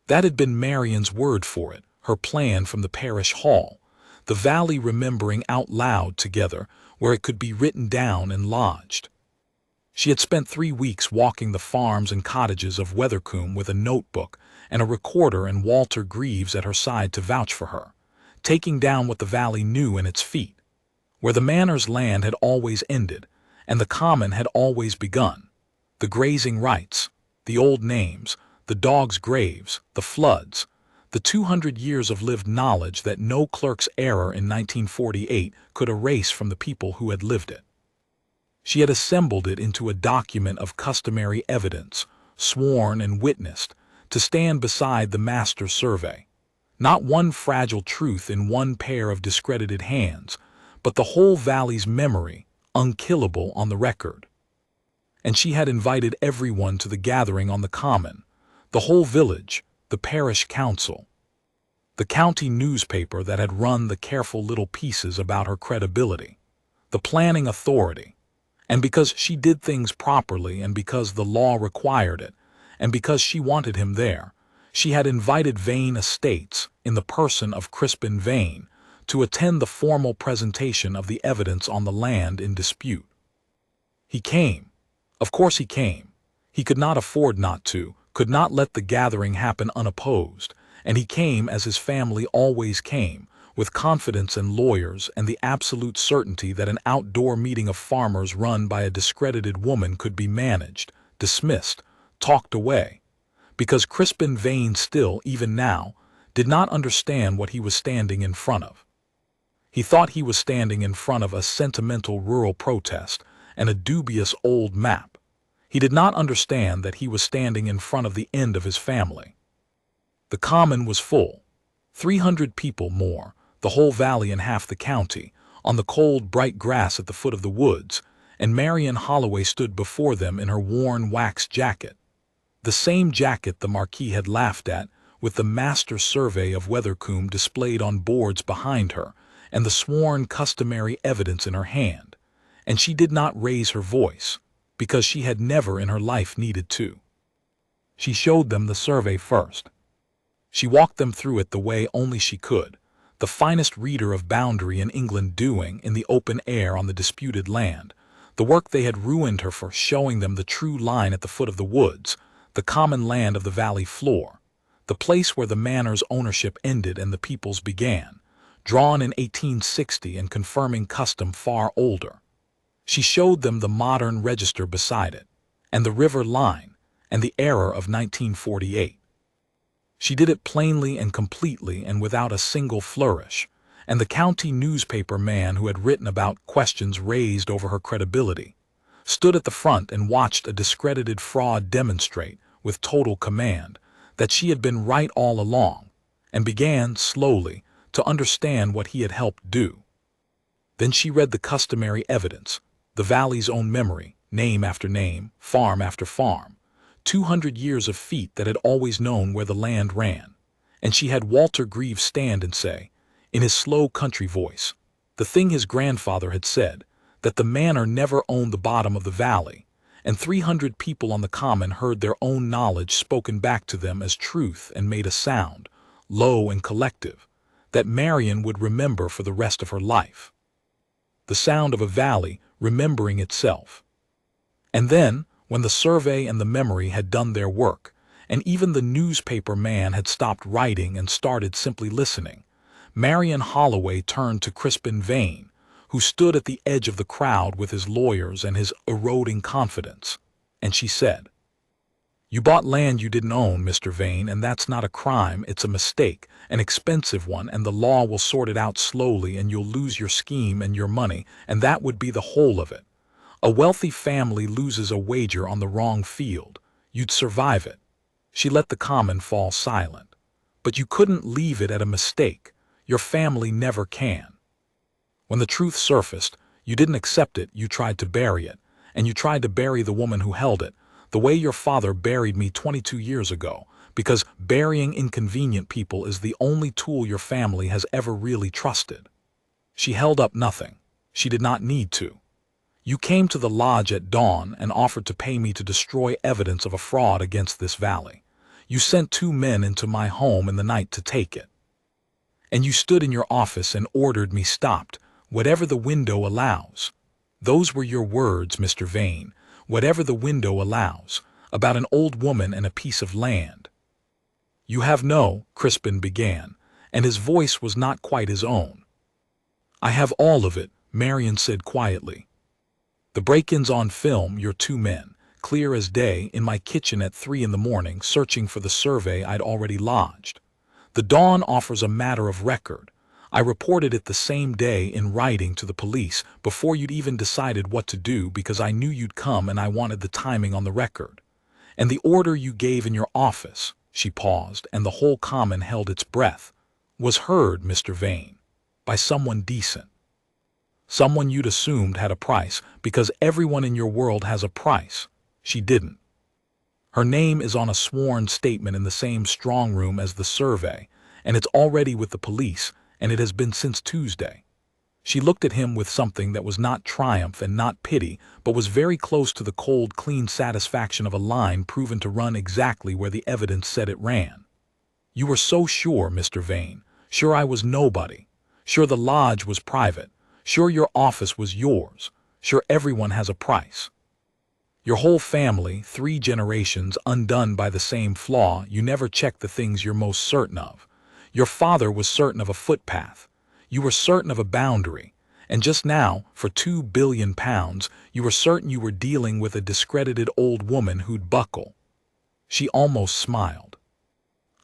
That had been Marianne's word for it, her plan from the parish hall, the valley remembering out loud together where it could be written down and lodged. She had spent 3 weeks walking the farms and cottages of Weathercombe with a notebook and a recorder and Walter Greaves at her side to vouch for her, taking down what the valley knew in its feet, where the manor's land had always ended and the common had always begun, the grazing rights, the old names, the dogs' graves, the floods, the 200 years of lived knowledge that no clerk's error in 1948 could erase from the people who had lived it. She had assembled it into a document of customary evidence, sworn and witnessed, to stand beside the master survey. Not one fragile truth in one pair of discredited hands, but the whole valley's memory, unkillable on the record. And she had invited everyone to the gathering on the common, the whole village, the parish council, the county newspaper that had run the careful little pieces about her credibility, the planning authority, and because she did things properly and because the law required it, and because she wanted him there, she had invited Vane Estates, in the person of Crispin Vane, to attend the formal presentation of the evidence on the land in dispute. He came. Of course he came. He could not afford not to, could not let the gathering happen unopposed, and he came as his family always came, with confidence and lawyers and the absolute certainty that an outdoor meeting of farmers run by a discredited woman could be managed, dismissed, talked away, because Crispin Vane still, even now, did not understand what he was standing in front of. He thought he was standing in front of a sentimental rural protest and a dubious old map. He did not understand that he was standing in front of the end of his family. The common was full, 300 people more, the whole valley and half the county, on the cold, bright grass at the foot of the woods, and Marianne Holloway stood before them in her worn wax jacket. The same jacket the marquee had laughed at, with the master survey of Weathercombe displayed on boards behind her, and the sworn customary evidence in her hand, and she did not raise her voice, because she had never in her life needed to. She showed them the survey first. She walked them through it the way only she could, the finest reader of boundary in England doing in the open air on the disputed land, the work they had ruined her for, showing them the true line at the foot of the woods, the common land of the valley floor, the place where the manor's ownership ended and the people's began, drawn in 1860 and confirming custom far older. She showed them the modern register beside it, and the river line, and the error of 1948. She did it plainly and completely and without a single flourish, and the county newspaper man who had written about questions raised over her credibility stood at the front and watched a discredited fraud demonstrate, with total command, that she had been right all along, and began, slowly, to understand what he had helped do. Then she read the customary evidence, the valley's own memory, name after name, farm after farm, 200 years of feet that had always known where the land ran, and she had Walter Greaves stand and say, in his slow country voice, the thing his grandfather had said, that the manor never owned the bottom of the valley, and 300 people on the common heard their own knowledge spoken back to them as truth and made a sound, low and collective, that Marianne would remember for the rest of her life. The sound of a valley remembering itself. And then, when the survey and the memory had done their work, and even the newspaper man had stopped writing and started simply listening, Marianne Holloway turned to Crispin Vane, who stood at the edge of the crowd with his lawyers and his eroding confidence, and she said, "You bought land you didn't own, Mr. Vane, and that's not a crime, it's a mistake, an expensive one, and the law will sort it out slowly and you'll lose your scheme and your money, and that would be the whole of it. A wealthy family loses a wager on the wrong field. You'd survive it." She let the comment fall silent. "But you couldn't leave it at a mistake. Your family never can. When the truth surfaced, you didn't accept it, you tried to bury it, and you tried to bury the woman who held it, the way your father buried me 22 years ago, because burying inconvenient people is the only tool your family has ever really trusted." She held up nothing. She did not need to. "You came to the lodge at dawn and offered to pay me to destroy evidence of a fraud against this valley. You sent 2 men into my home in the night to take it. And you stood in your office and ordered me stopped, whatever the window allows. Those were your words, Mr. Vane, whatever the window allows, about an old woman and a piece of land." "You have no," Crispin began, and his voice was not quite his own. "I have all of it," Marianne said quietly. "The break-ins on film, your 2 men, clear as day, in my kitchen at 3 in the morning, searching for the survey I'd already lodged. The Dawn offers a matter of record. I reported it the same day in writing to the police before you'd even decided what to do, because I knew you'd come and I wanted the timing on the record. And the order you gave in your office," she paused, and the whole common held its breath, "was heard, Mr. Vane, by someone decent. Someone you'd assumed had a price, because everyone in your world has a price. She didn't. Her name is on a sworn statement in the same strong room as the survey, and it's already with the police, and it has been since Tuesday." She looked at him with something that was not triumph and not pity, but was very close to the cold, clean satisfaction of a line proven to run exactly where the evidence said it ran. "You were so sure, Mr. Vane, sure I was nobody, sure the lodge was private, sure your office was yours, sure everyone has a price. Your whole family, 3 generations, undone by the same flaw. You never check the things you're most certain of. Your father was certain of a footpath. You were certain of a boundary. And just now, for £2 billion, you were certain you were dealing with a discredited old woman who'd buckle." She almost smiled.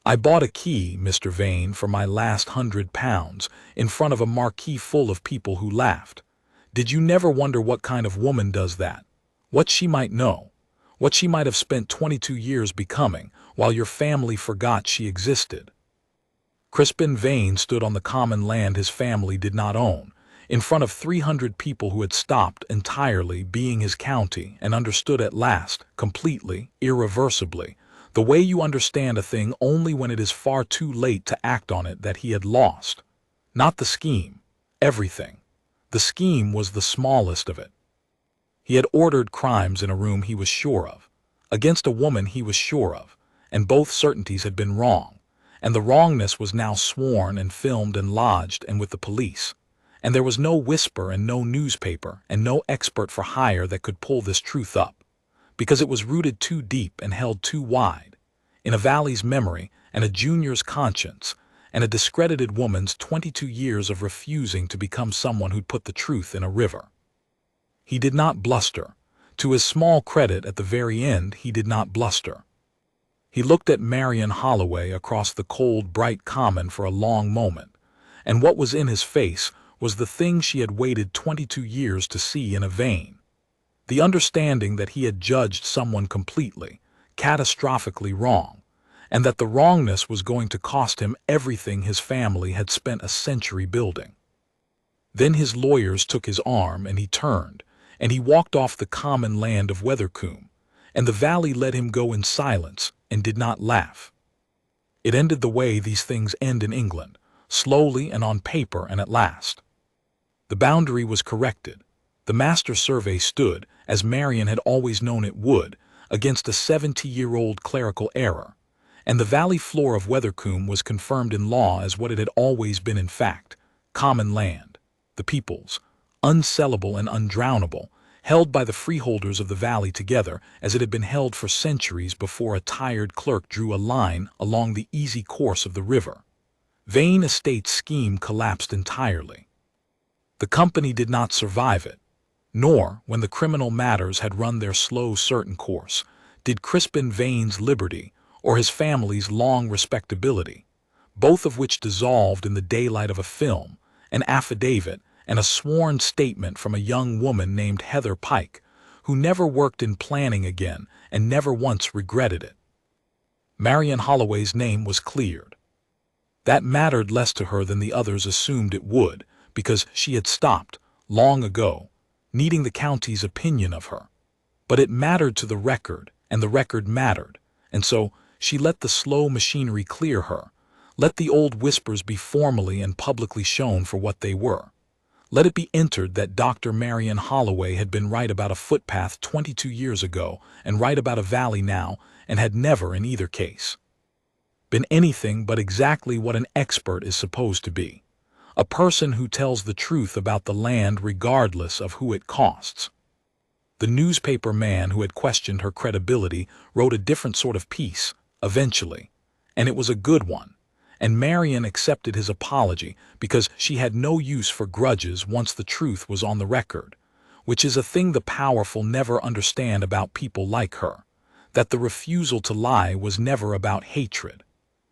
"I bought a key, Mr. Vane, for my last £100, in front of a marquee full of people who laughed. Did you never wonder what kind of woman does that? What she might know, what she might have spent 22 years becoming, while your family forgot she existed?" Crispin Vane stood on the common land his family did not own, in front of 300 people who had stopped entirely being his county and understood at last, completely, irreversibly, the way you understand a thing only when it is far too late to act on it, that he had lost. Not the scheme, everything. The scheme was the smallest of it. He had ordered crimes in a room he was sure of, against a woman he was sure of, and both certainties had been wrong, and the wrongness was now sworn and filmed and lodged and with the police, and there was no whisper and no newspaper and no expert for hire that could pull this truth up, because it was rooted too deep and held too wide, in a valley's memory and a junior's conscience, and a discredited woman's 22 years of refusing to become someone who'd put the truth in a river. He did not bluster. To his small credit, at the very end, he did not bluster. He looked at Marianne Holloway across the cold, bright common for a long moment, and what was in his face was the thing she had waited 22 years to see in a vein. The understanding that he had judged someone completely, catastrophically wrong, and that the wrongness was going to cost him everything his family had spent a century building. Then his lawyers took his arm and he turned, and he walked off the common land of Weathercombe, and the valley let him go in silence and did not laugh. It ended the way these things end in England, slowly and on paper, and at last. The boundary was corrected. The master survey stood, as Marianne had always known it would, against a 70-year-old clerical error, and the valley floor of Weathercombe was confirmed in law as what it had always been in fact, common land, the people's, unsellable and undrownable, held by the freeholders of the valley together as it had been held for centuries before a tired clerk drew a line along the easy course of the river. Vane Estates' scheme collapsed entirely. The company did not survive it, nor, when the criminal matters had run their slow, certain course, did Crispin Vane's liberty or his family's long respectability, both of which dissolved in the daylight of a film, an affidavit, and a sworn statement from a young woman named Heather Pike, who never worked in planning again and never once regretted it. Marianne Holloway's name was cleared. That mattered less to her than the others assumed it would, because she had stopped, long ago, needing the county's opinion of her. But it mattered to the record, and the record mattered, and so she let the slow machinery clear her, let the old whispers be formally and publicly shown for what they were. Let it be entered that Dr. Marianne Holloway had been right about a footpath 22 years ago and right about a valley now, and had never, in either case, been anything but exactly what an expert is supposed to be, a person who tells the truth about the land regardless of who it costs. The newspaper man who had questioned her credibility wrote a different sort of piece, eventually, and it was a good one, and Marianne accepted his apology because she had no use for grudges once the truth was on the record, which is a thing the powerful never understand about people like her, that the refusal to lie was never about hatred.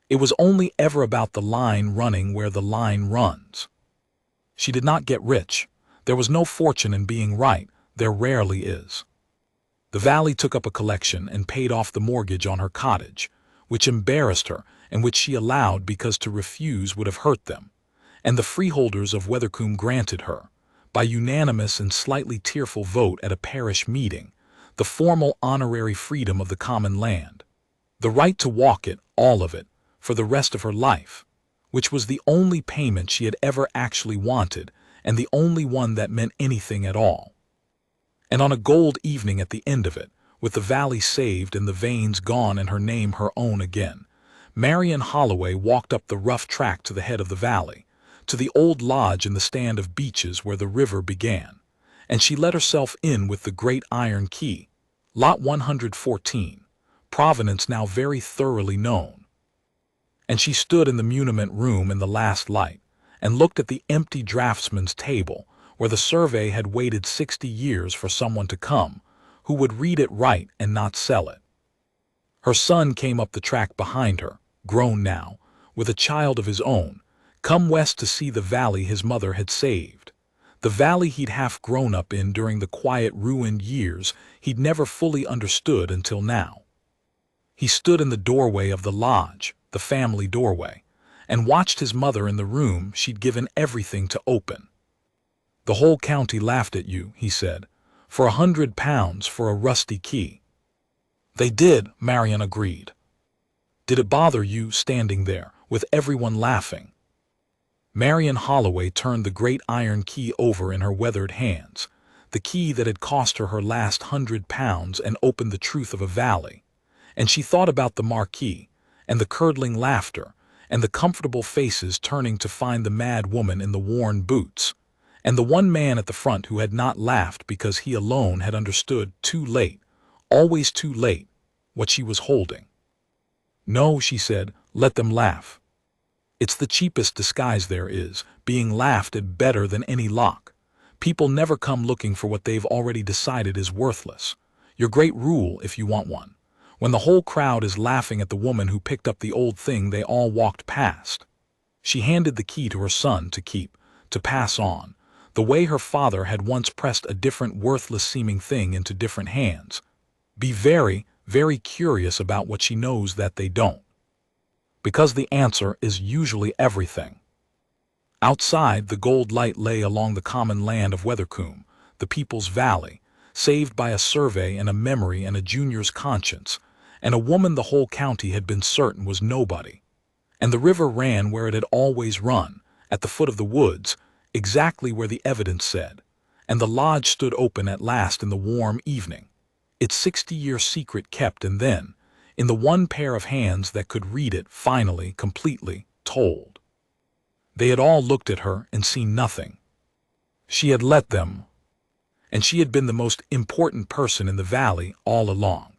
It was only ever about the line running where the line runs. She did not get rich. There was no fortune in being right. There rarely is. The valley took up a collection and paid off the mortgage on her cottage, which embarrassed her and which she allowed because to refuse would have hurt them, and the freeholders of Weathercombe granted her, by unanimous and slightly tearful vote at a parish meeting, the formal honorary freedom of the common land, the right to walk it, all of it, for the rest of her life, which was the only payment she had ever actually wanted and the only one that meant anything at all. And on a gold evening at the end of it, with the valley saved and the Vanes gone and her name her own again, Marianne Holloway walked up the rough track to the head of the valley, to the old lodge in the stand of beeches where the river began, and she let herself in with the great iron key, lot 114, Provenance now very thoroughly known. And she stood in the muniment room in the last light, and looked at the empty draftsman's table, where the survey had waited 60 years for someone to come, who would read it right and not sell it. Her son came up the track behind her, grown now, with a child of his own, come west to see the valley his mother had saved, the valley he'd half grown up in during the quiet ruined years he'd never fully understood until now. He stood in the doorway of the lodge, the family doorway, and watched his mother in the room she'd given everything to open. "The whole county laughed at you," he said, "for £100 for a rusty key." "They did," Marianne agreed. "Did it bother you standing there, with everyone laughing?" Marianne Holloway turned the great iron key over in her weathered hands, the key that had cost her her last £100 and opened the truth of a valley, and she thought about the marquee, and the curdling laughter, and the comfortable faces turning to find the mad woman in the worn boots, and the one man at the front who had not laughed because he alone had understood too late, always too late, what she was holding. "No," she said, "let them laugh. It's the cheapest disguise there is, being laughed at better than any lock. People never come looking for what they've already decided is worthless. Your great rule, if you want one. When the whole crowd is laughing at the woman who picked up the old thing they all walked past." She handed the key to her son to keep, to pass on, the way her father had once pressed a different worthless-seeming thing into different hands. Be very, very curious about what she knows that they don't. Because the answer is usually everything. Outside, the gold light lay along the common land of Weathercombe, the people's valley, saved by a survey and a memory and a junior's conscience, and a woman the whole county had been certain was nobody. And the river ran where it had always run, at the foot of the woods, exactly where the evidence said, and the lodge stood open at last in the warm evening, its 60-year secret kept, and then, in the one pair of hands that could read it, finally, completely, told. They had all looked at her and seen nothing. She had let them. and she had been the most important person in the valley all along.